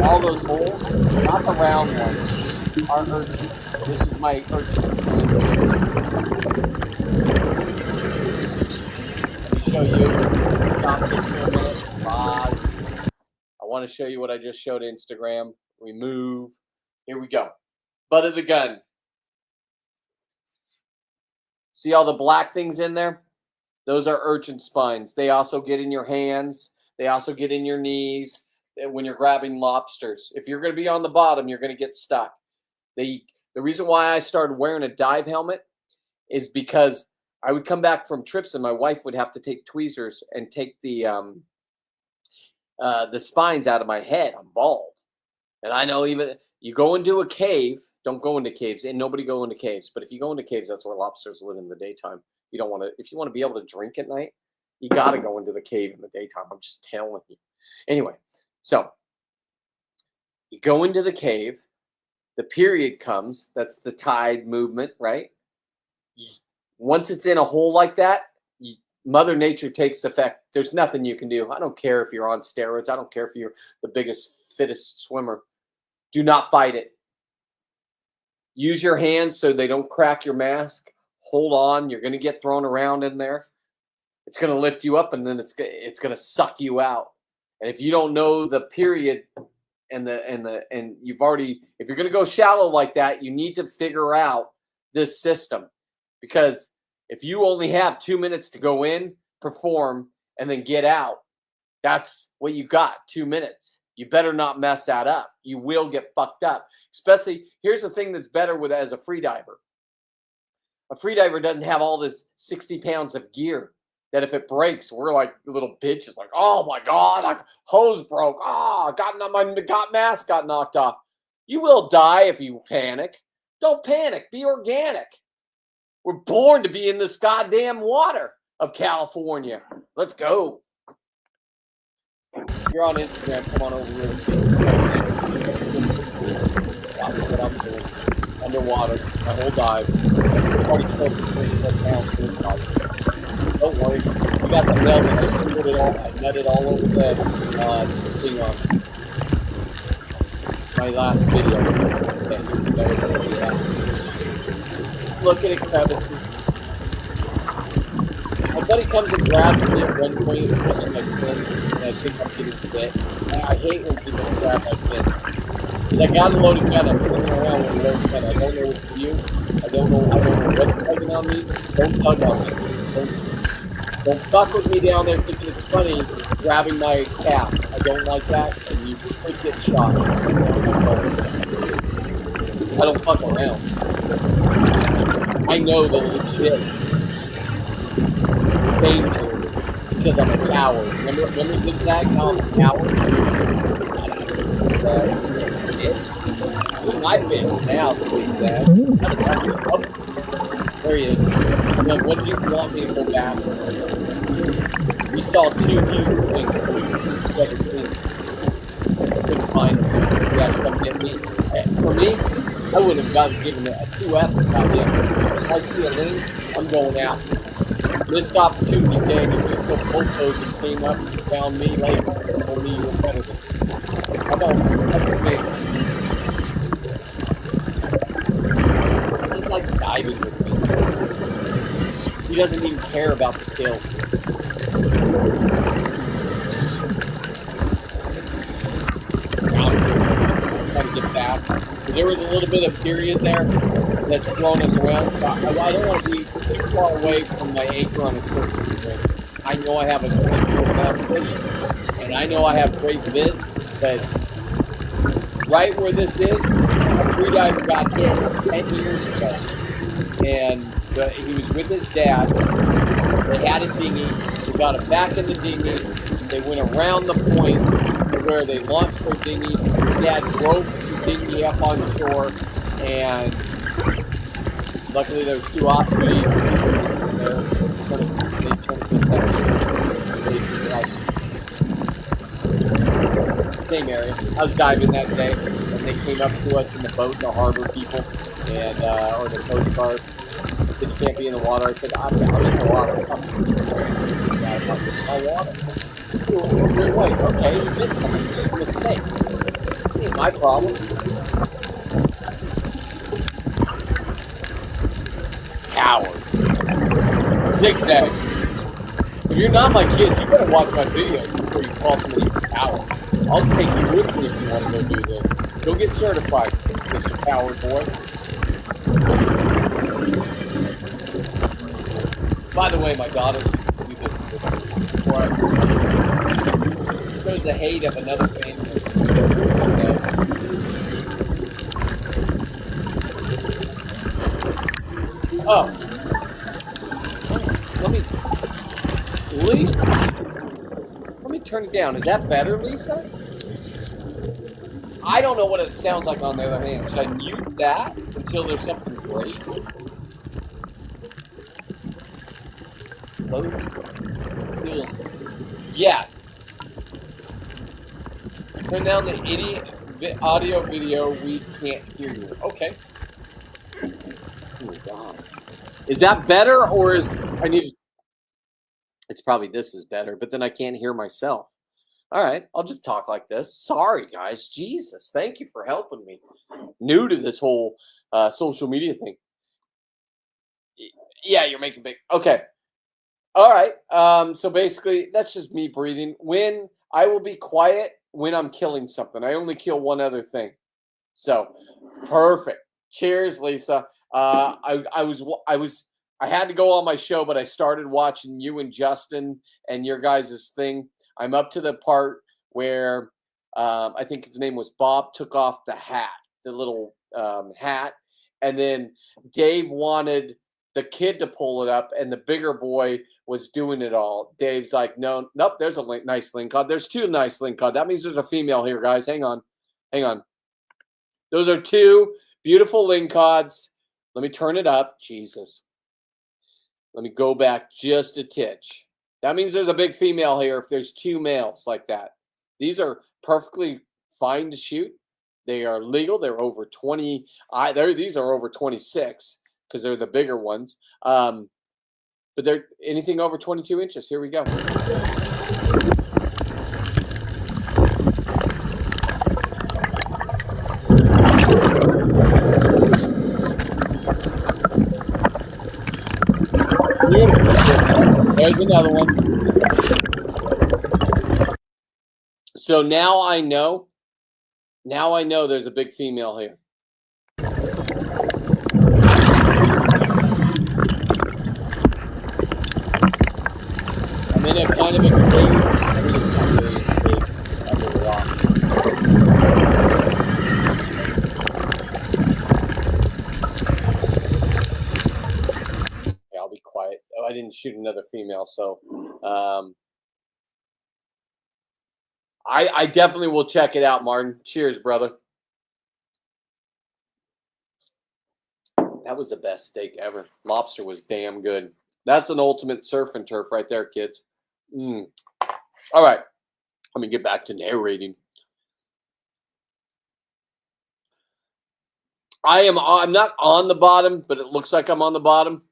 all those holes, not the round ones, are urchins. This is my urchin. Let me show you. Stop this for a minute. Pause. I want to show you what I just showed Instagram. Remove. Here we go. Butt of the gun. See all the black things in there? Those are urchin spines. They also get in your hands. They also get in your knees when you're grabbing lobsters. If you're going to be on the bottom, you're going to get stuck. The reason why I started wearing a dive helmet is because I would come back from trips and my wife would have to take tweezers and take the spines out of my head. I'm bald. And I know even you go into a cave, don't go into caves, and nobody go into caves. But if you go into caves, that's where lobsters live in the daytime. You don't want to, if you want to be able to drink at night, you got to go into the cave in the daytime. I'm just telling you. Anyway, so you go into the cave. The period comes. That's the tide movement, right? Once it's in a hole like that, Mother Nature takes effect. There's nothing you can do. I don't care if you're on steroids. I don't care if you're the biggest, fittest swimmer. Do not fight it. Use your hands so they don't crack your mask. Hold on. You're going to get thrown around in there. It's going to lift you up, and then it's going to suck you out. And if you don't know the period and you've already, if you're going to go shallow like that, you need to figure out this system, because if you only have 2 minutes to go in, perform, and then get out, that's what you got, 2 minutes. You better not mess that up. You will get fucked up. Especially, here's the thing that's better with as a free diver. A free diver doesn't have all this 60 pounds of gear that if it breaks, we're like little bitches, like, oh my God, hose broke. Oh, my mask got knocked off. You will die if you panic. Don't panic. Be organic. We're born to be in this goddamn water of California. Let's go. If you're on Instagram, come on over here and see what I'm doing. Underwater, my whole dive. Already close to 24 pounds. Don't worry. We got the nail that I scored it all. I nutted all over the thing on my last video. Look at it, crevices. My buddy comes and grabs me at one point and my fin, and I think I'm getting bit. I hate when people grab my fin. Because I got a loaded gun, I'm running around with a loaded gun. I don't know what to do. I don't know what's tugging on me. Don't tug on me. Don't fuck with me down there thinking it's funny grabbing my cap. I don't like that, and you could get shot. I don't fuck around. I know the legit danger because I'm a coward. Remember Zigzag? How I'm a coward? My fish now, Zigzag. There he is. I'm like, what do you want me to go back? We saw 2 huge things. Couldn't find them. You had to come get me. For me, I would have given it a 2F. If I see a link, I'm going out. Missed opportunity, Dan. You just took both those and came up and found me later. And told me you were better than me. How about me? He just likes diving with me. He doesn't even care about the kill. Trying to get back. There was a little bit of period there that's thrown us around. I don't want to be too far away from my anchor on a surface rig. I know I have a 24-pound fish, and I know I have great vid, but right where this is, a freediver got hit 10 years ago, and he was with his dad. They had a dinghy. They got him back in the dinghy. They went around the point to where they launched their dinghy. Dad drove the dinghy up on shore, and luckily there was 2 off-duty there. Same area. I was diving that day, and they came up to us in the boat, the harbor people, and or the Coast Guard. Said you can't be in the water. I said, I'm in the water. I'm in my water. You're right. Okay, you did something. It's a mistake. It ain't my problem. Coward. Zigzag. If you're not my kid, you better watch my videos before you call somebody a coward. I'll take you with me if you want to go do this. Go get certified, Mr. Coward Boy. By the way, my daughter used to do this before I shows the hate of another family. Oh. Lisa? Let me turn it down. Is that better, Lisa? I don't know what it sounds like on the other hand. Should I mute that until there's something great? Yes. Turn down the idiot audio video. We can't hear you. Okay. Oh, God. Is that better or is I need? It's probably this is better, but then I can't hear myself. All right, I'll just talk like this. Sorry, guys. Jesus, thank you for helping me. New to this whole social media thing. Yeah, you're making big. Okay. All right. So basically, that's just me breathing. When I will be quiet when I'm killing something. I only kill one other thing. So perfect. Cheers, Lisa. I had to go on my show, but I started watching you and Justin and your guys' thing. I'm up to the part where I think his name was Bob took off the hat, the little hat, and then Dave wanted the kid to pull it up, and the bigger boy was doing it all. Dave's like, no, nope, there's a nice Lingcode. There's two nice Lingcode. That means there's a female here, guys. Hang on. Those are two beautiful Lingcodes. Let me turn it up. Jesus. Let me go back just a titch. That means there's a big female here if there's two males like that. These are perfectly fine to shoot. They are legal. They're over 20. These are over 26 because they're the bigger ones. But they're anything over 22 inches. Here we go. There's another one. So now I know. Now I know there's a big female here. I'm in a kind of a cave. Under the rock. Okay, I'll be quiet. Oh, I didn't shoot another female, so I definitely will check it out, Martin. Cheers, brother. That was the best steak ever. Lobster was damn good. That's an ultimate surf and turf right there, kids. All right. Let me get back to narrating. I'm not on the bottom, but it looks like I'm on the bottom.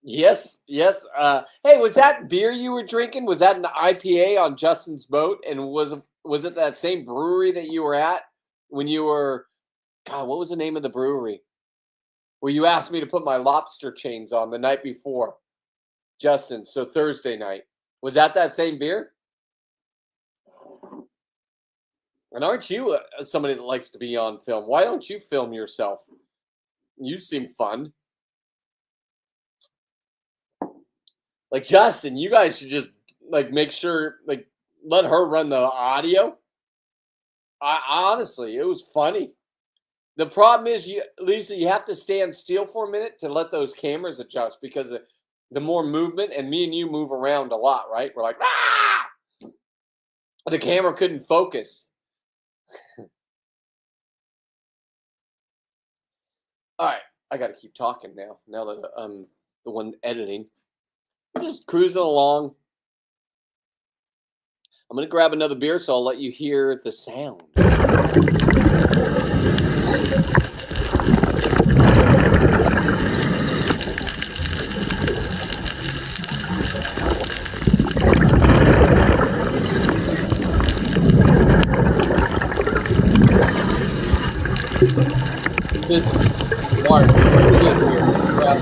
Yes. Hey, was that beer you were drinking? Was that an IPA on Justin's boat? And was it that same brewery that you were at when you were? God, what was the name of the brewery? Where you asked me to put my lobster chains on the night before, Justin. So Thursday night. Was that same beer? And aren't you somebody that likes to be on film? Why don't you film yourself? You seem fun. Like Justin, you guys should just make sure let her run the audio. Honestly, it was funny. The problem is, Lisa, you have to stand still for a minute to let those cameras adjust because the more movement, and me and you move around a lot, right? We're like, ah! The camera couldn't focus. All right, I got to keep talking now. Now that I'm the one editing, we're just cruising along. I'm gonna grab another beer, so I'll let you hear the sound. This Mark, get here. Grab.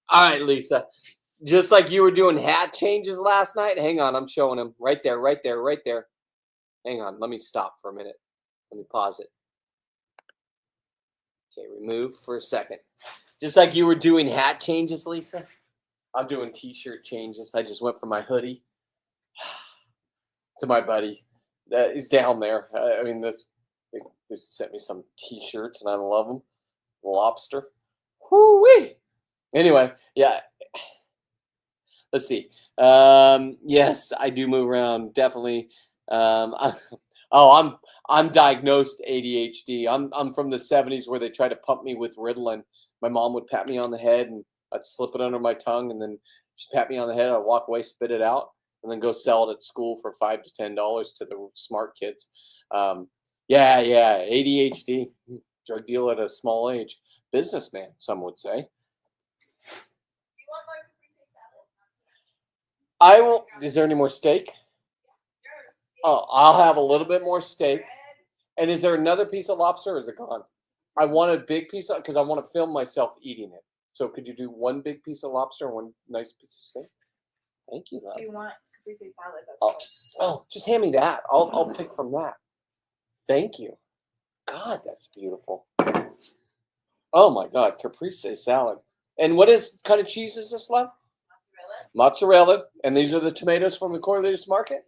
All right, Lisa. Just like you were doing hat changes last night. Hang on, I'm showing him. Right there. Hang on, let me stop for a minute. Let me pause it. Okay, remove for a second. Just like you were doing hat changes, Lisa, I'm doing t-shirt changes. I just went from my hoodie to my buddy that is down there. I mean, they sent me some t-shirts and I love them. Lobster. Whoo-wee! Anyway, yeah. Let's see. Yes, I do move around, definitely. I'm diagnosed ADHD. I'm from the 70s where they tried to pump me with Ritalin. My mom would pat me on the head and I'd slip it under my tongue, and then she'd pat me on the head. I'd walk away, spit it out, and then go sell it at school for $5 to $10 to the smart kids. Yeah, ADHD, drug dealer at a small age, businessman, some would say. Do you want more Capri salad? I will. Is there any more steak? Oh, I'll have a little bit more steak. And is there another piece of lobster, or is it gone? I want a big piece of, because I want to film myself eating it. So could you do one big piece of lobster and one nice piece of steak? Thank you, love. Do you want Capri salad? That's Oh, just hand me that. I'll pick from that. Thank you. God, that's beautiful. Oh my God, caprese salad. And what kind of cheese is this, love? Mozzarella. And these are the tomatoes from the Corliss Market?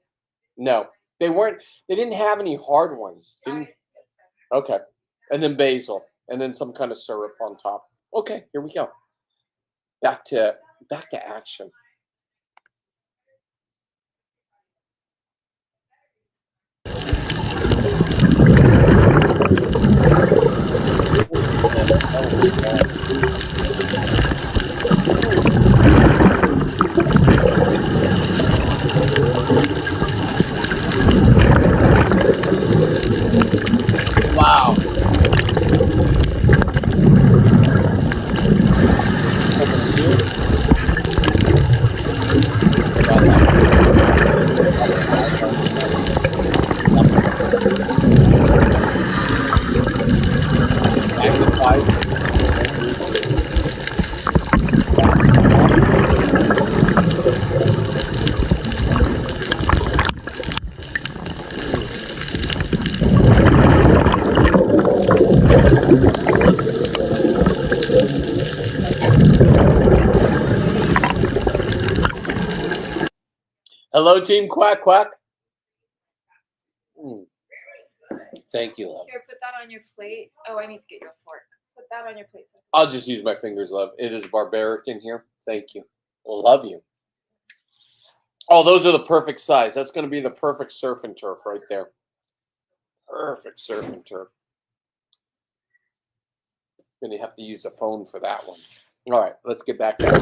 No, they weren't. They didn't have any hard ones. Okay. And then basil, and then some kind of syrup on top. Okay, here we go. Back to action. Wow. Hello, Team Quack Quack. Thank you, love. Here, put that on your plate. Oh, I need to get your fork. Put that on your plate. I'll just use my fingers, love. It is barbaric in here. Thank you. Well, love you. Oh, those are the perfect size. That's going to be the perfect surf and turf right there. Perfect surf and turf. Going to have to use a phone for that one. All right, let's get back to it.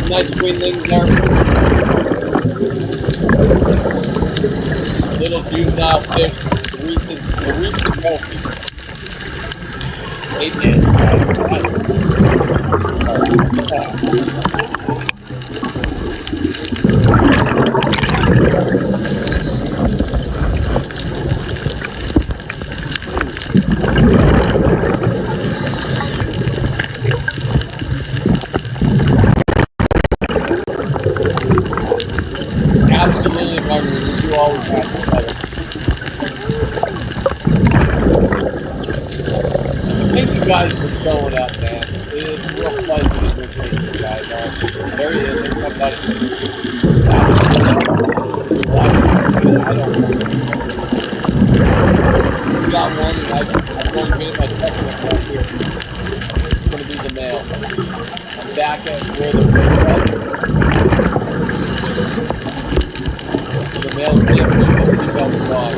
Nice twinlings there. Little juvenile fish, the recent healthy. 8 Absolutely, Margaret. You always have to tell it. Thank you guys for showing up, man. It is a real pleasure to meet you guys. There he is. Somebody. I don't know. We got one, and I'm going to get my text right here. It's going to be the mail. I'm back at where the fish was. The mail's being gone.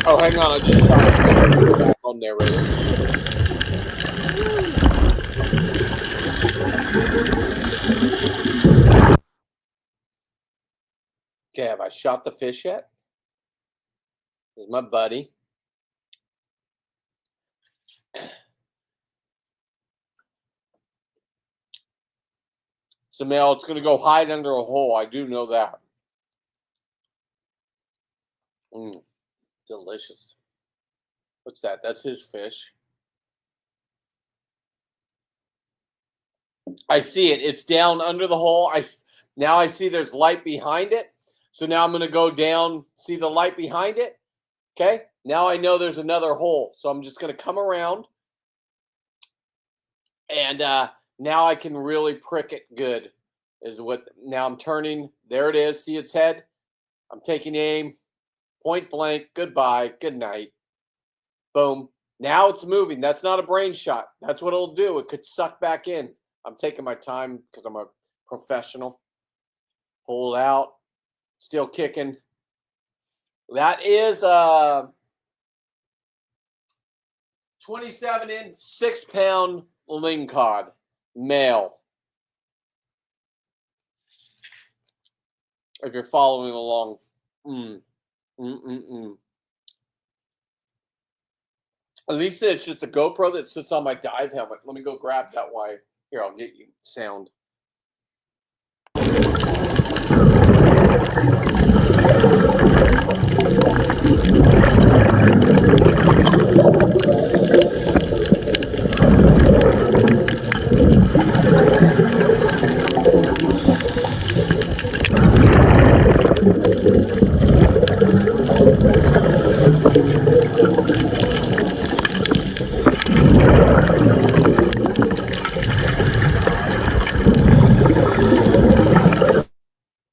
Oh, hang on, I just shot back on narrator. Okay, have I shot the fish yet? There's my buddy. So, Mel, it's going to go hide under a hole. I do know that. Delicious. What's that? That's his fish. I see it. It's down under the hole. Now I see there's light behind it. So now I'm going to go down, see the light behind it. Okay. Now I know there's another hole. So I'm just going to come around. And now I can really prick it good. Now I'm turning. There it is. See its head? I'm taking aim. Point blank. Goodbye. Good night. Boom. Now it's moving. That's not a brain shot. That's what it'll do. It could suck back in. I'm taking my time because I'm a professional. Pull it out. Still kicking. That is 27-inch, 6-pound Lingcode male. If you're following along. At least it's just a GoPro that sits on my dive helmet. Let me go grab that wire. Here, I'll get you sound.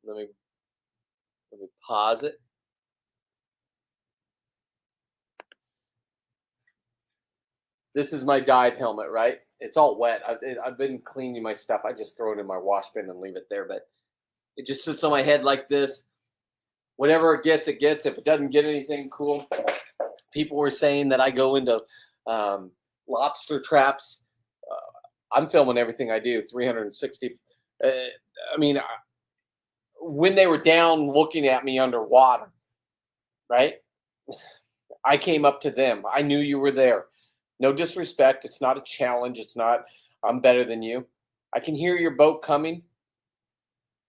Let me pause it. This is my dive helmet, right? It's all wet. I've been cleaning my stuff. I just throw it in my wash bin and leave it there, but it just sits on my head like this. Whatever it gets, it gets. If it doesn't get anything, cool. People were saying that I go into lobster traps. I'm filming everything I do, 360. I mean, when they were down looking at me underwater, right? I came up to them. I knew you were there. No disrespect. It's not a challenge. It's not, I'm better than you. I can hear your boat coming,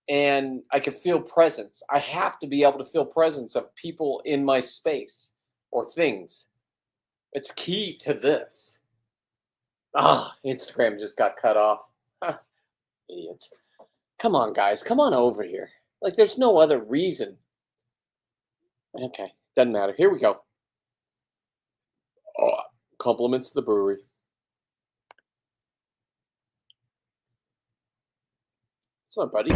and I can feel presence. I have to be able to feel presence of people in my space or things. It's key to this. Instagram just got cut off. Idiots. Come on, guys. Come on over here. Like, there's no other reason. Okay. Doesn't matter. Here we go. Compliments to the brewery. What's up, buddy?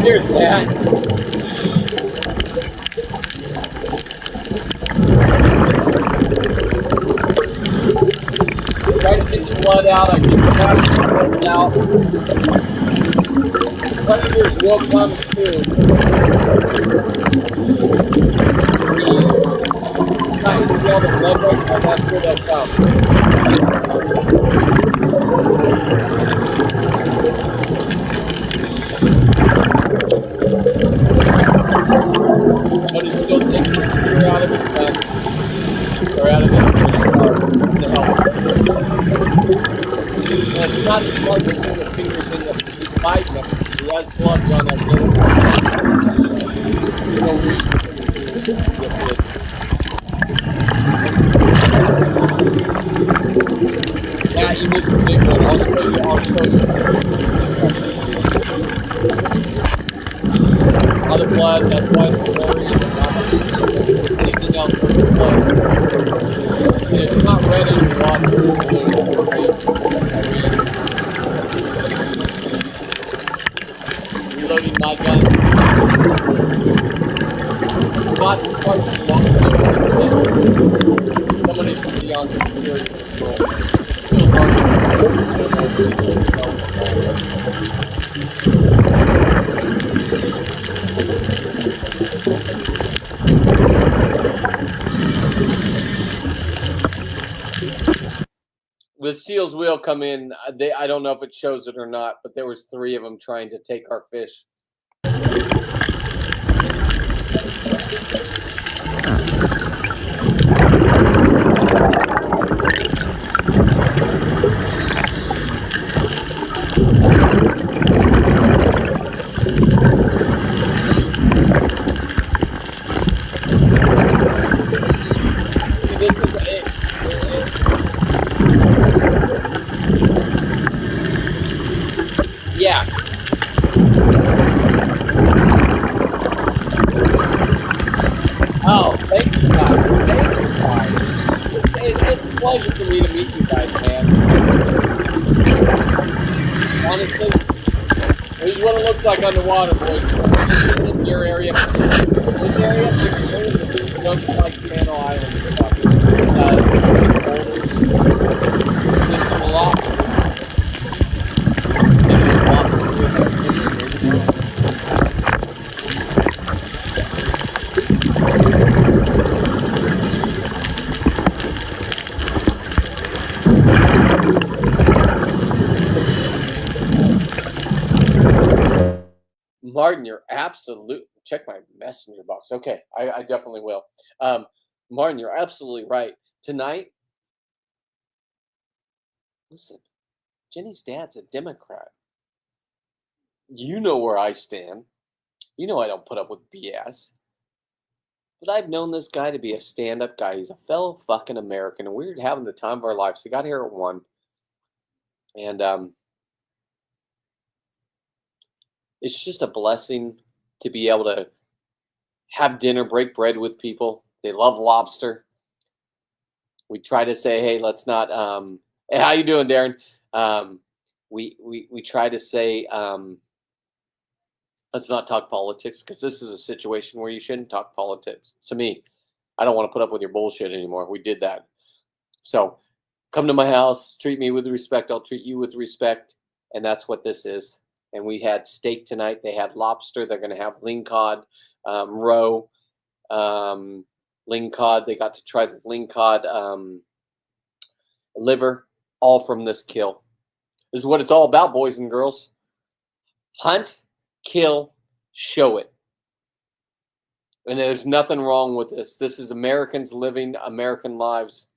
Cheers, Dad. flood out. I keep the out. Predators will come soon. Right, you see all the blood right there? That's where they'll come. But it's still taking the spear out of his gun. Or out of his to help. And it's not as fun to put your fingers in the he's biting them. He has gloves on, I get it. No reason to get bit. Yeah, you missed a big one. I'll show you. Other blood, that's why it's blurry. Anything else with the blood. And it's not red in the water. Reloading my gun. It's not smart to somebody should be on security control. Still the SEALs will come in. I don't know if it shows it or not, but there was 3 of them trying to take our fish. Yeah. Oh, thank you guys. Thank you guys. It's a pleasure for me to meet you guys, man. Honestly, this is what it looks like underwater, boys. In your area. This area, it's just like Channel Island stuff. It's a lot. Martin, you're absolute. Check my messenger box. Okay, I definitely will. Martin, you're absolutely right. Tonight, listen, Jenny's dad's a Democrat. You know where I stand. You know I don't put up with BS. But I've known this guy to be a stand-up guy. He's a fellow fucking American, and we're having the time of our lives. He got here at 1, and it's just a blessing to be able to have dinner, break bread with people. They love lobster. We try to say, hey, let's not. Hey, how you doing, Darren? We try to say, let's not talk politics, because this is a situation where you shouldn't talk politics. To me, I don't want to put up with your bullshit anymore. We did that. So come to my house, treat me with respect. I'll treat you with respect. And that's what this is. And we had steak tonight. They had lobster. They're going to have lingcod, roe, lingcod. They got to try the lingcod liver, all from this kill. This is what it's all about, boys and girls. Hunt, kill, show it. And there's nothing wrong with this. This is Americans living American lives.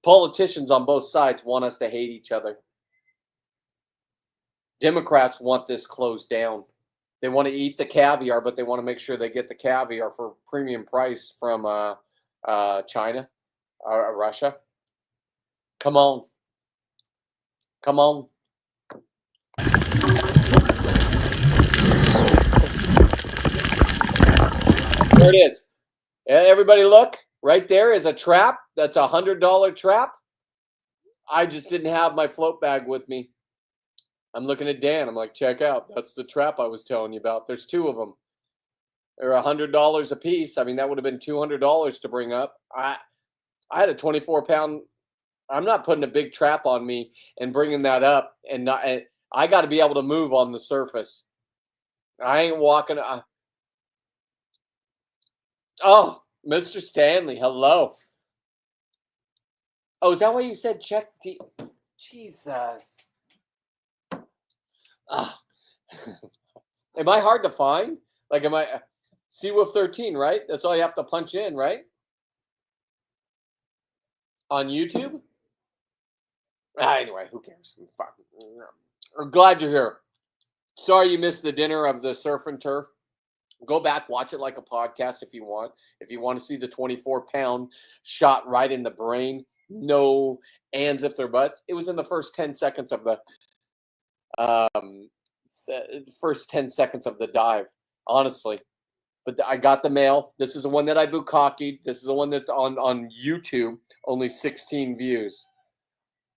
Politicians on both sides want us to hate each other. Democrats want this closed down. They want to eat the caviar, but they want to make sure they get the caviar for premium price from China, Russia. Come on. Come on. There it is. Everybody look. Right there is a trap. That's a $100 trap. I just didn't have my float bag with me. I'm looking at Dan. I'm like, check out. That's the trap I was telling you about. There's 2 of them. They're $100 a piece. I mean, that would have been $200 to bring up. I had a 24-pound I'm not putting a big trap on me and bringing that up. And I got to be able to move on the surface. I ain't walking. Oh, Mr. Stanley, hello. Oh, is that why you said check the? Jesus. Ah. Am I hard to find? Like, am I Seawolf 13, right? That's all you have to punch in, right? On YouTube? Anyway, who cares? I'm glad you're here. Sorry you missed the dinner of the surf and turf. Go back, watch it like a podcast if you want. If you want to see the 24-pound shot right in the brain, no ands if they're butts. It was in the first 10 seconds of the dive, honestly. But I got the mail. This is the one that I bukkakied. This is the one that's on YouTube, only 16 views.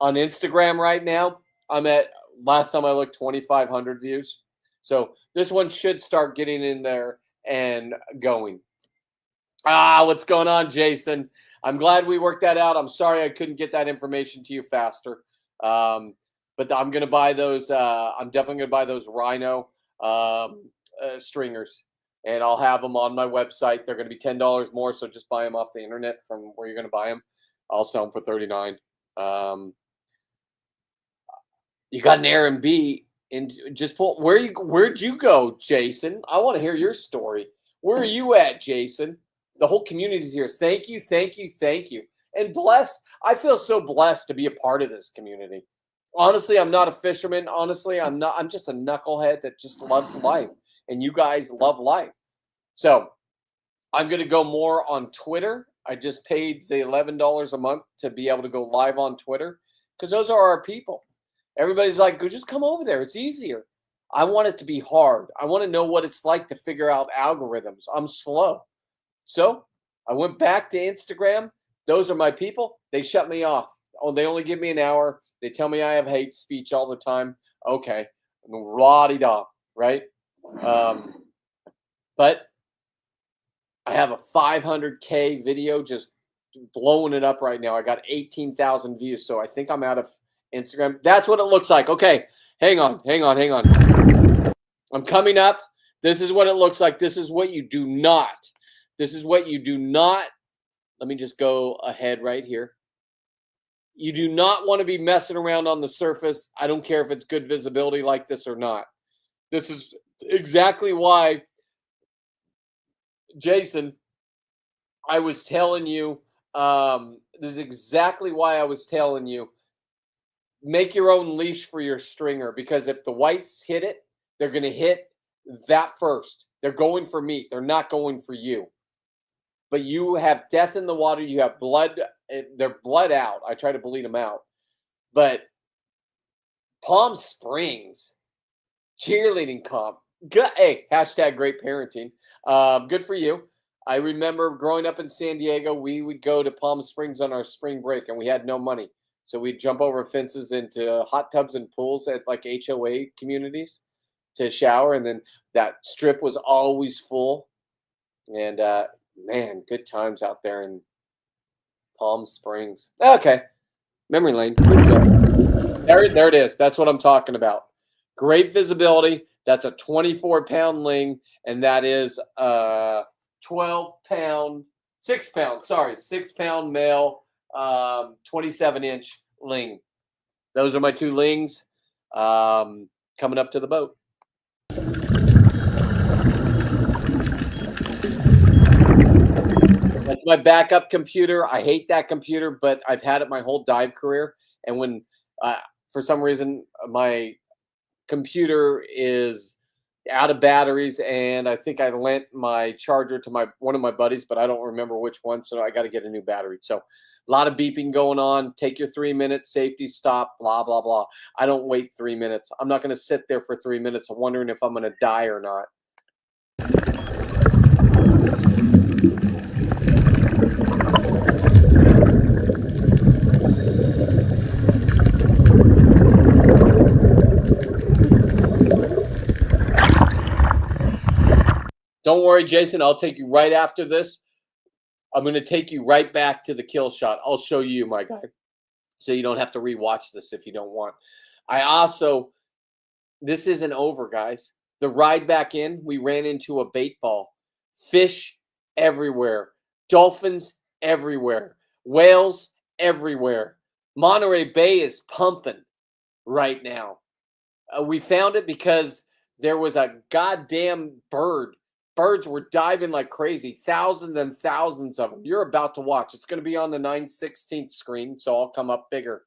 On Instagram right now, I'm at, last time I looked, 2,500 views. So this one should start getting in there and going. What's going on, Jason? I'm glad we worked that out. I'm sorry I couldn't get that information to you faster. But I'm going to buy those. I'm definitely going to buy those Rhino stringers. And I'll have them on my website. They're going to be $10 more, so just buy them off the internet from where you're going to buy them. I'll sell them for $39. You got an Airbnb, and just pull. Where'd you go, Jason? I want to hear your story. Where are you at, Jason? The whole community's here. Thank you, thank you, thank you. And blessed. I feel so blessed to be a part of this community. Honestly, I'm not a fisherman. Honestly, I'm not. I'm just a knucklehead that just loves life. And you guys love life. So I'm going to go more on Twitter. I just paid the $11 a month to be able to go live on Twitter because those are our people. Everybody's like, go just come over there. It's easier. I want it to be hard. I want to know what it's like to figure out algorithms. I'm slow. So I went back to Instagram. Those are my people. They shut me off. Oh, they only give me an hour. They tell me I have hate speech all the time. Okay. La-di-da, right? But I have a 500K video just blowing it up right now. I got 18,000 views, so I think I'm out of Instagram. That's what it looks like. Okay, hang on. I'm coming up. This is what it looks like. This is what you do not. Let me just go ahead right here. You do not want to be messing around on the surface. I don't care if it's good visibility like this or not. This is exactly why, Jason, I was telling you, this is exactly why I was telling you, make your own leash for your stringer, because if the whites hit it, they're going to hit that first. They're going for meat. They're not going for you. But you have death in the water. You have blood. They're bled out. I try to bleed them out. But Palm Springs, cheerleading comp. Good. Hey, hashtag great parenting. Good for you. I remember growing up in San Diego, we would go to Palm Springs on our spring break, and we had no money. So we'd jump over fences into hot tubs and pools at like HOA communities to shower. And then that strip was always full. And man, good times out there in Palm Springs. Okay. Memory lane. There it is. That's what I'm talking about. Great visibility. That's a 24-pound ling, and that is 6-pound male, 27-inch ling. Those are my two lings coming up to the boat. That's my backup computer. I hate that computer, but I've had it my whole dive career. And when, for some reason, my computer is out of batteries, and I think I lent my charger to one of my buddies, but I don't remember which one, so I got to get a new battery. So a lot of beeping going on. Take your 3 minutes, safety stop, blah, blah, blah. I don't wait 3 minutes. I'm not going to sit there for 3 minutes wondering if I'm going to die or not. Don't worry, Jason. I'll take you right after this. I'm going to take you right back to the kill shot. I'll show you, my guy. So you don't have to rewatch this if you don't want. This isn't over, guys. The ride back in, we ran into a bait ball. Fish everywhere. Dolphins everywhere. Whales everywhere. Monterey Bay is pumping right now. We found it because there was a goddamn bird. Birds were diving like crazy. Thousands and thousands of them. You're about to watch. It's going to be on the 9/16 screen, so I'll come up bigger.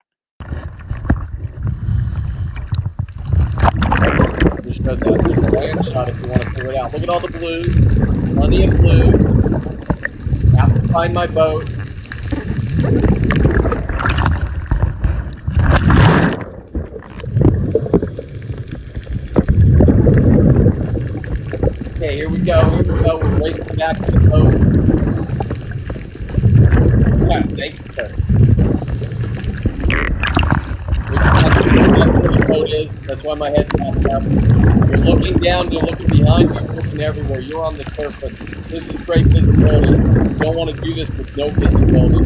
Just show that land shot if you want to figure it out. Look at all the blues. Plenty of blues. Have to find my boat. Okay, here we go. We're racing back to the boat. Yeah, thank you, sir. Where the boat is. That's why my head's not up. You're looking down, you're looking behind you, you're looking everywhere. You're on the surface. This is great visibility. You don't want to do this with no visibility.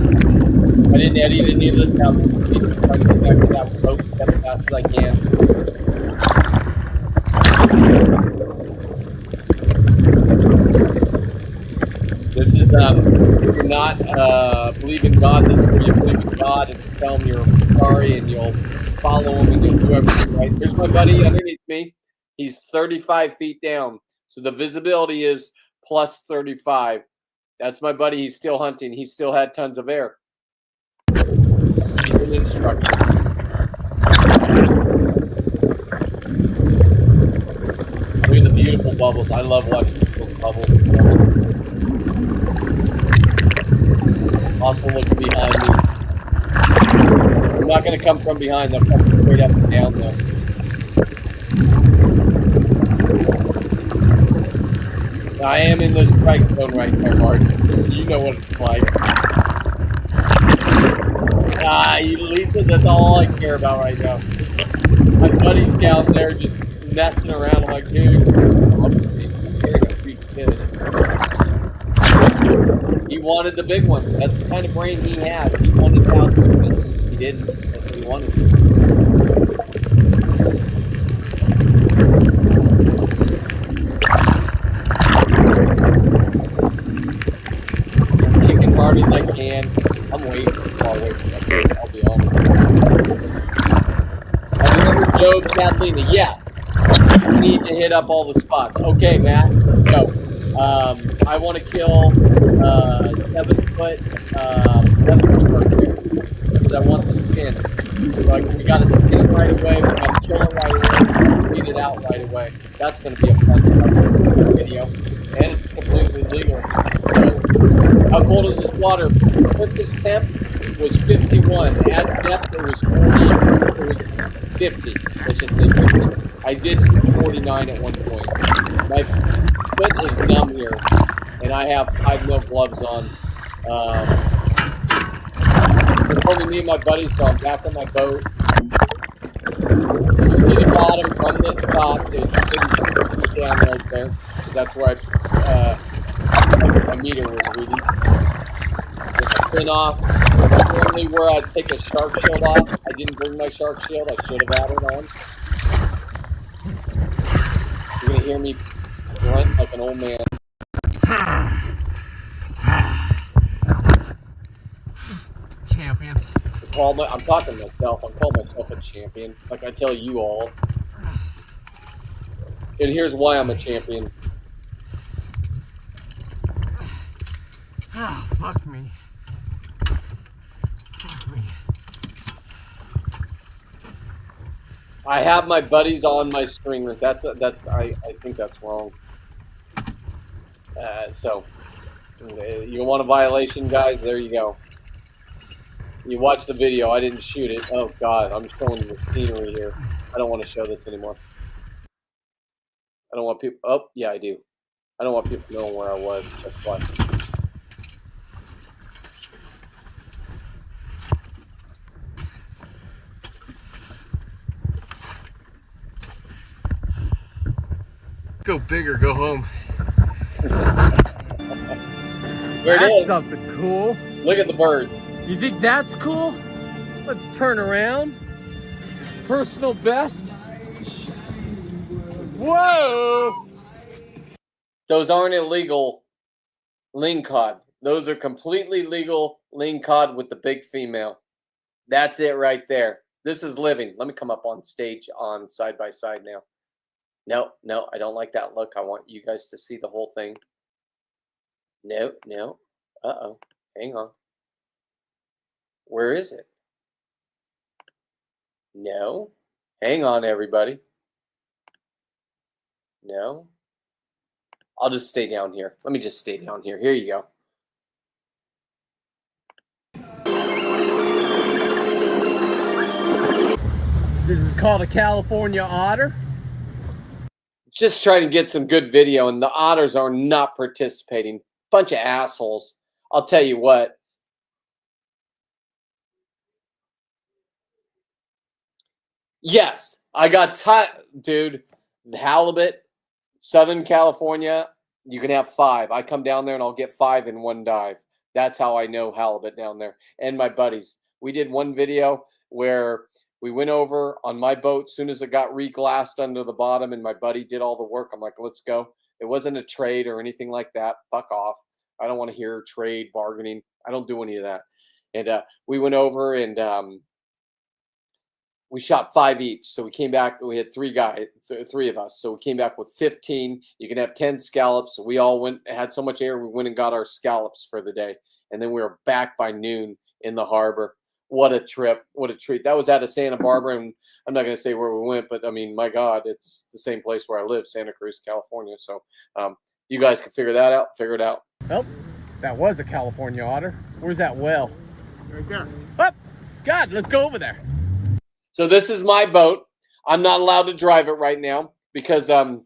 I didn't edit any of this out. I'm trying to get back to that boat as fast as I can. This is, if you're not believe in God, this is where you believe in God and tell him you're sorry and you'll follow him and you'll do everything right. There's my buddy underneath me. He's 35 feet down. So the visibility is plus 35. That's my buddy. He's still hunting. He still had tons of air. He's an instructor. Look at the beautiful bubbles. I love watching those bubbles. Also looking behind me. I'm not going to come from behind. They'll come straight up and down though. I am in the strike zone right now, Mark. You know what it's like. Lisa, that's all I care about right now. My buddy's down there just messing around. I'm like, dude, you're a freak kid. He wanted the big one. That's the kind of brain he has. He wanted out. He didn't. That's what he wanted. I'm kicking hard as I can. I'm way too far away from that. I'll be honest. I remember Joe, Kathleen. Yes. We need to hit up all the spots. Okay, Matt. Go. I want to kill 7-foot leopard here because I want the skin. Like we got to skin it right away. We got to kill it right away. Feed it out right away. That's going to be a fun video, and it's completely legal. So, how cold is this water? Surface temp was 51. At depth it was 40. It was 50. I should say 50. I did see 49 at one point. My foot is numb here, and I have 5 mil gloves on. It's only me and my buddy, so I'm back on my boat. You see the bottom from the top. It's down right there. That's where my meter was reading. With the pin off. Normally where I'd take a shark shield off. I didn't bring my shark shield. I should have had it on. You're going to hear me grunt like an old man. Champion. I'm talking to myself. I'm calling myself a champion. Like I tell you all. And here's why I'm a champion. Ah, fuck me. Fuck me. I have my buddies on my streamer. I think that's wrong. So you want a violation, guys? There you go. You watch the video. I didn't shoot it. Oh God, I'm showing the scenery here. I don't want to show this anymore. I don't want people. Oh yeah, I do. I don't want people knowing where I was. That's why. Go big or go home. There it That's is. something cool. Look at the birds. You think that's cool? Let's turn around. Personal best. Whoa! Those aren't illegal lingcod. Those are completely legal lingcod with the big female. That's it right there. This is living. Let me come up on stage on side by side now. No, I don't like that look. I want you guys to see the whole thing. No. Uh-oh. Hang on. Where is it? No. Hang on, everybody. No. I'll just stay down here. Let me just stay down here. Here you go. This is called a California otter. Just trying to get some good video, and the otters are not participating. Bunch of assholes. I'll tell you what. Yes, I got dude. The halibut, Southern California, you can have 5. I come down there and I'll get 5 in one dive. That's how I know halibut down there. And my buddies. We did one video where we went over on my boat as soon as it got re-glassed under the bottom, and my buddy did all the work. I'm like, let's go. It wasn't a trade or anything like that. Fuck off. I don't want to hear trade, bargaining. I don't do any of that. And we went over and we shot 5 each. So we came back. We had 3 of us. So we came back with 15. You can have 10 scallops. We all had so much air. We went and got our scallops for the day. And then we were back by noon in the harbor. What a trip. What a treat. That was out of Santa Barbara. And I'm not going to say where we went, but I mean, my God, it's the same place where I live, Santa Cruz, California. So you guys can figure that out. Figure it out. Oh, that was a California otter. Where's that well? Right there. Oh, God, let's go over there. So this is my boat. I'm not allowed to drive it right now because I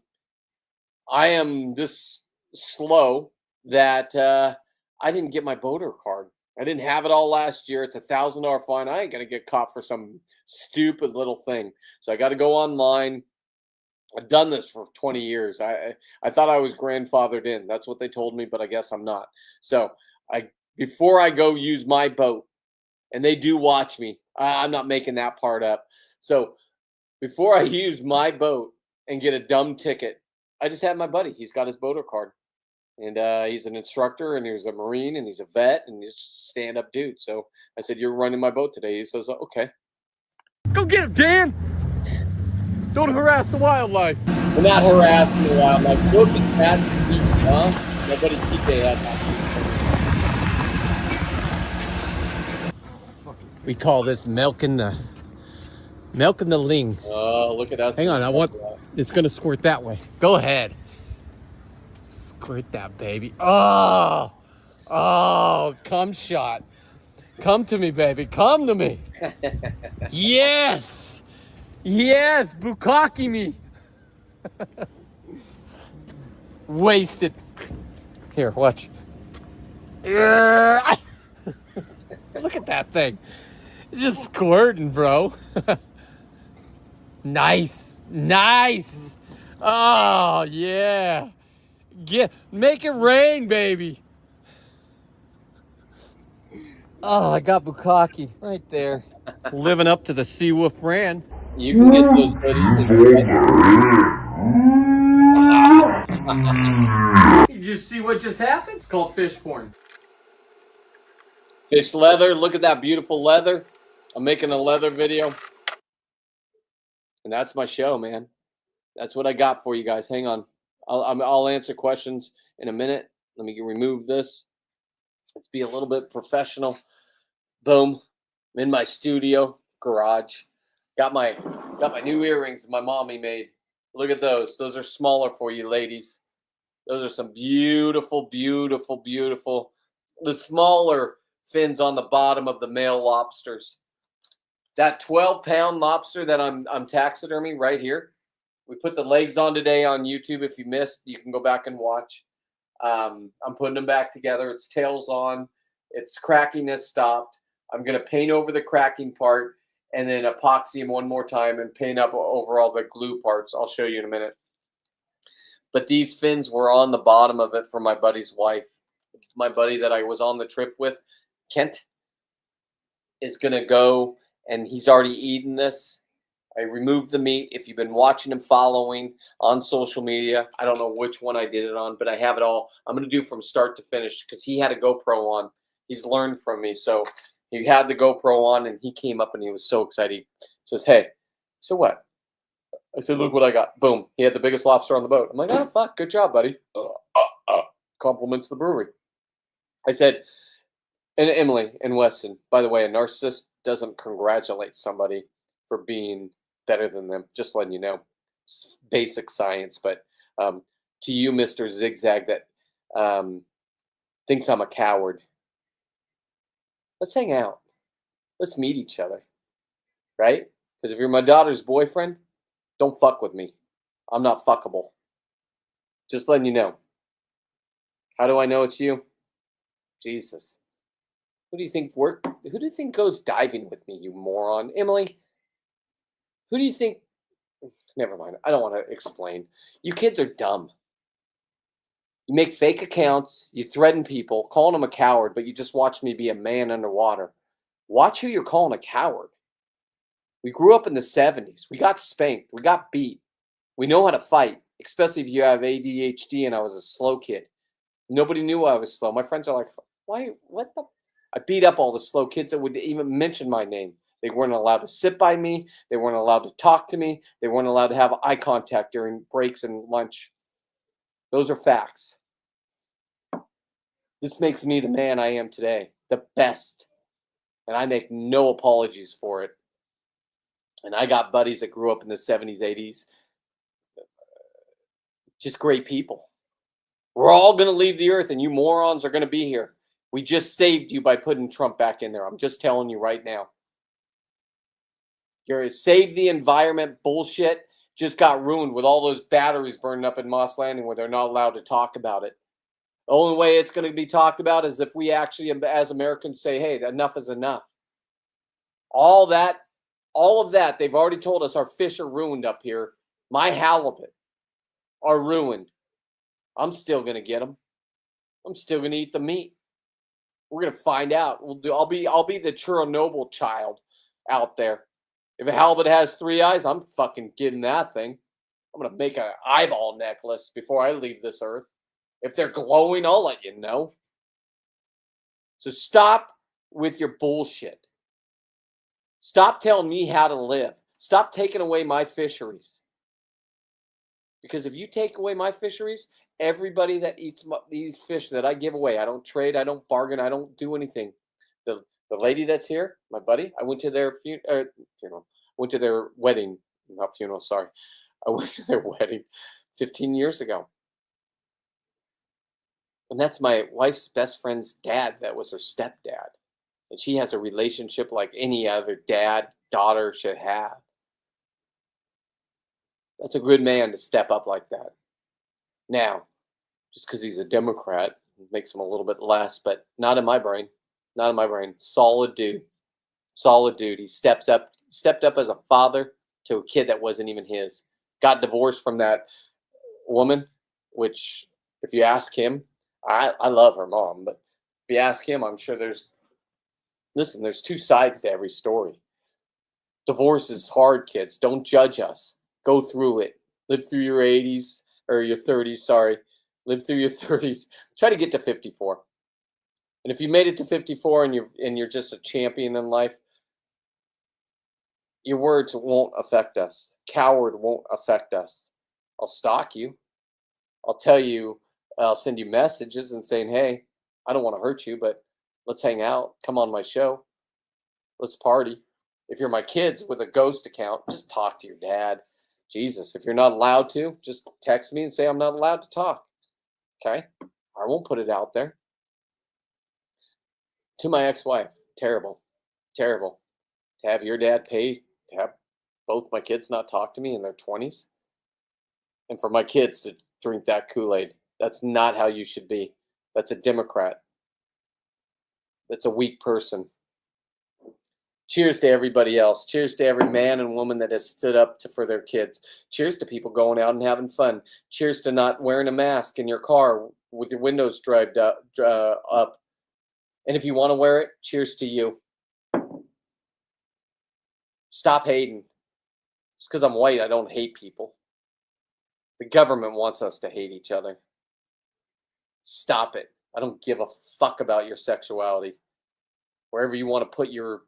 am this slow that I didn't get my boater card. I didn't have it all last year. It's a $1,000 fine. I ain't gonna get caught for some stupid little thing. So I got to go online. I've done this for 20 years. I thought I was grandfathered in. That's what they told me, but I guess I'm not. So before I go use my boat, and they do watch me. I'm not making that part up. So before I use my boat and get a dumb ticket, I just had my buddy. He's got his boater card. And he's an instructor, and he's a Marine, and he's a vet, and he's just a stand-up dude. So I said, you're running my boat today. He says, okay. Go get him, Dan. Don't harass the wildlife. We're not harassing the wildlife. Look at that feet, huh? Nobody keep their head back. We call this milking the ling. Oh, look at us. Hang on, it's gonna squirt that way. Go ahead. Squirt that baby. Oh, cum shot. Come to me, baby. Come to me. Yes, bukkake me. Wasted. Here, watch. Look at that thing. It's just squirting, bro. Nice. Oh, yeah. Make it rain, baby. Oh, I got bukkake right there. Living up to the Seawolf brand. You can get those hoodies. Did you see what just happened? It's called fish porn. Fish leather. Look at that beautiful leather. I'm making a leather video. And that's my show, man. That's what I got for you guys. Hang on. I'll answer questions in a minute. Let me remove this. Let's be a little bit professional. Boom. I'm in my studio garage. Got my new earrings my mommy made. Look at those. Those are smaller for you ladies. Those are some beautiful, beautiful, beautiful. The smaller fins on the bottom of the male lobsters. That 12-pound lobster that I'm taxiderming right here. We put the legs on today on YouTube. If you missed, you can go back and watch. I'm putting them back together. Its tail's on. Its cracking has stopped. I'm going to paint over the cracking part and then epoxy them one more time and paint up over all the glue parts. I'll show you in a minute. But these fins were on the bottom of it for my buddy's wife. My buddy that I was on the trip with, Kent, is going to go and he's already eaten this. I removed the meat. If you've been watching and following on social media, I don't know which one I did it on, but I have it all. I'm going to do from start to finish because he had a GoPro on. He's learned from me. So he had the GoPro on, and he came up and he was so excited. He says, hey, so what? I said, look what I got. Boom. He had the biggest lobster on the boat. I'm like, oh, fuck. Good job, buddy. Compliments the brewery. I said, and Emily and Weston, by the way, a narcissist doesn't congratulate somebody for being better than them. Just letting you know. It's basic science. But to you, Mr. Zigzag, that thinks I'm a coward, let's hang out. Let's meet each other. Right? Because if you're my daughter's boyfriend, don't fuck with me. I'm not fuckable. Just letting you know. How do I know it's you? Jesus. Who do you think who do you think goes diving with me, you moron? Emily? Who do you think? Never mind. I don't want to explain. You kids are dumb. You make fake accounts, you threaten people, calling them a coward, but you just watch me be a man underwater. Watch who you're calling a coward. We grew up in the 70s. We got spanked. We got beat. We know how to fight, especially if you have ADHD and I was a slow kid. Nobody knew I was slow. My friends are like, why? What the? I beat up all the slow kids that would even mention my name. They weren't allowed to sit by me. They weren't allowed to talk to me. They weren't allowed to have eye contact during breaks and lunch. Those are facts. This makes me the man I am today, the best. And I make no apologies for it. And I got buddies that grew up in the 70s, 80s. Just great people. We're all going to leave the earth and you morons are going to be here. We just saved you by putting Trump back in there. I'm just telling you right now. Your save the environment bullshit just got ruined with all those batteries burning up in Moss Landing where they're not allowed to talk about it. The only way it's going to be talked about is if we actually, as Americans, say, hey, enough is enough. All of that, they've already told us our fish are ruined up here. My halibut are ruined. I'm still going to get them. I'm still going to eat the meat. We're going to find out. I'll be the Chernobyl child out there. If a halibut has 3 eyes, I'm fucking getting that thing. I'm going to make an eyeball necklace before I leave this earth. If they're glowing, I'll let you know. So stop with your bullshit. Stop telling me how to live. Stop taking away my fisheries. Because if you take away my fisheries, everybody that eats these fish that I give away, I don't trade, I don't bargain, I don't do anything. The lady that's here, my buddy, I went to their went to their wedding, not funeral, sorry. I went to their wedding 15 years ago. And that's my wife's best friend's dad. That was her stepdad. And she has a relationship like any other dad, daughter should have. That's a good man to step up like that. Now, just because he's a Democrat makes him a little bit less, but not in my brain. Not in my brain. Solid dude. Solid dude. He stepped up as a father to a kid that wasn't even his. Got divorced from that woman, which if you ask him, I love her mom, but if you ask him, I'm sure there's two sides to every story. Divorce is hard, kids. Don't judge us. Go through it. Live through your 80s or your 30s, sorry. Live through your 30s. Try to get to 54. And if you made it to 54 and you're just a champion in life, your words won't affect us. Coward won't affect us. I'll stalk you. I'll tell you, I'll send you messages and saying, hey, I don't want to hurt you, but let's hang out. Come on my show. Let's party. If you're my kids with a ghost account, just talk to your dad. Jesus, if you're not allowed to, just text me and say I'm not allowed to talk. Okay? I won't put it out there. To my ex-wife, terrible. Terrible. To have your dad pay to have both my kids not talk to me in their 20s. And for my kids to drink that Kool-Aid. That's not how you should be. That's a Democrat. That's a weak person. Cheers to everybody else. Cheers to every man and woman that has stood up for their kids. Cheers to people going out and having fun. Cheers to not wearing a mask in your car with your windows draped up. And if you want to wear it, cheers to you. Stop hating. Just because I'm white, I don't hate people. The government wants us to hate each other. Stop it. I don't give a fuck about your sexuality. Wherever you want to put your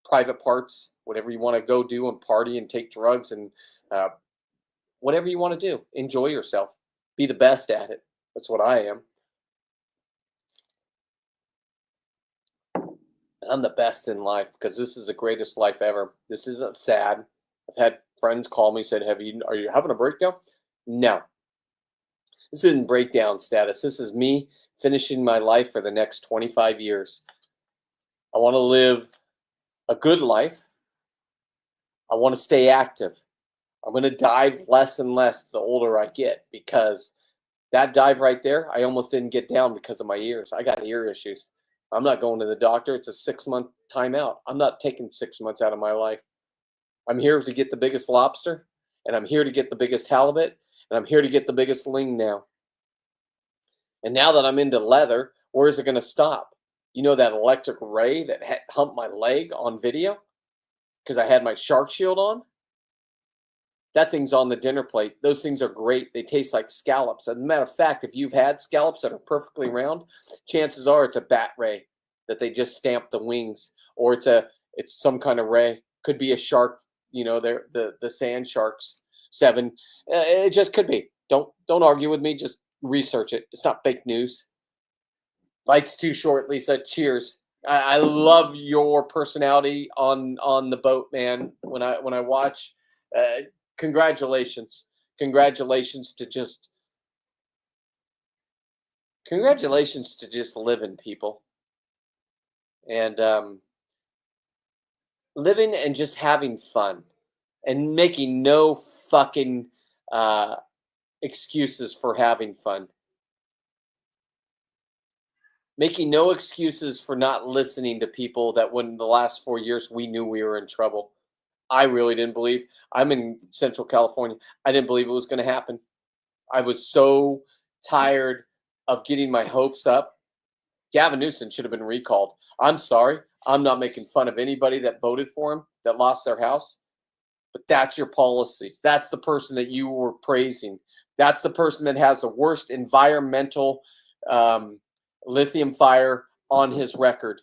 private parts, whatever you want to go do and party and take drugs and whatever you want to do, enjoy yourself. Be the best at it. That's what I am. And I'm the best in life because this is the greatest life ever. This isn't sad. I've had friends call me, said, are you having a breakdown? No. This isn't breakdown status. This is me finishing my life for the next 25 years. I want to live a good life. I want to stay active. I'm going to dive less and less the older I get, because that dive right there, I almost didn't get down because of my ears. I got ear issues. I'm not going to the doctor. It's a 6-month timeout. I'm not taking 6 months out of my life. I'm here to get the biggest lobster, and I'm here to get the biggest halibut, and I'm here to get the biggest ling now. And now that I'm into leather, where is it going to stop? You know that electric ray that humped my leg on video because I had my shark shield on? That thing's on the dinner plate. Those things are great. They taste like scallops. As a matter of fact, if you've had scallops that are perfectly round, chances are it's a bat ray that they just stamped the wings, or it's some kind of ray. Could be a shark. You know, they're the sand sharks 7. It just could be. Don't argue with me. Just research it. It's not fake news. Life's too short, Lisa. Cheers. I love your personality on the boat, man. When I watch, congratulations to just living, people, and living and just having fun and making no fucking excuses for having fun. Making no excuses for not listening to people that when the last 4 years we knew we were in trouble. I really didn't believe. I'm in Central California. I didn't believe it was going to happen. I was so tired of getting my hopes up. Gavin Newsom should have been recalled. I'm sorry. I'm not making fun of anybody that voted for him, that lost their house. But that's your policies. That's the person that you were praising. That's the person that has the worst environmental lithium fire on his record.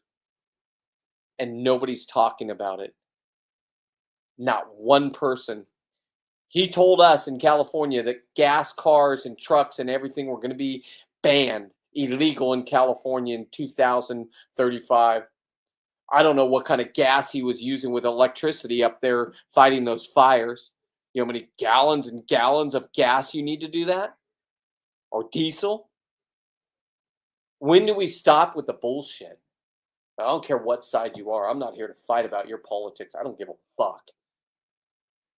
And nobody's talking about it. Not one person. He told us in California that gas cars and trucks and everything were going to be banned, illegal in California in 2035. I don't know what kind of gas he was using with electricity up there fighting those fires. You know how many gallons and gallons of gas you need to do that? Or diesel? When do we stop with the bullshit? I don't care what side you are. I'm not here to fight about your politics. I don't give a fuck.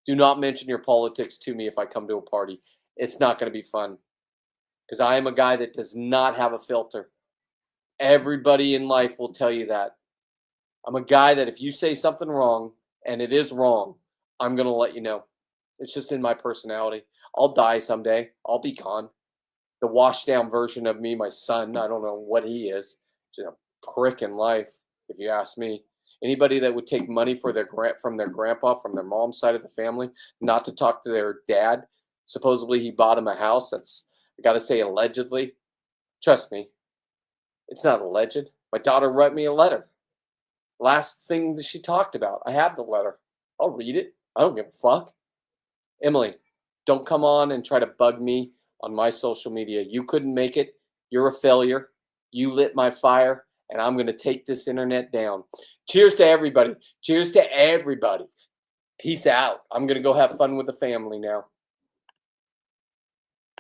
Do not mention your politics to me if I come to a party. It's not going to be fun. Because I am a guy that does not have a filter. Everybody in life will tell you that. I'm a guy that if you say something wrong, and it is wrong, I'm going to let you know. It's just in my personality. I'll die someday. I'll be gone. The washed down version of me, my son, I don't know what he is. Just a prick in life, if you ask me. Anybody that would take money from their grandpa, from their mom's side of the family, not to talk to their dad. Supposedly he bought him a house. That's, I got to say, allegedly. Trust me, it's not alleged. My daughter wrote me a letter. Last thing that she talked about. I have the letter. I'll read it. I don't give a fuck. Emily, don't come on and try to bug me on my social media. You couldn't make it. You're a failure. You lit my fire. And I'm going to take this internet down. Cheers to everybody. Cheers to everybody. Peace out. I'm going to go have fun with the family now.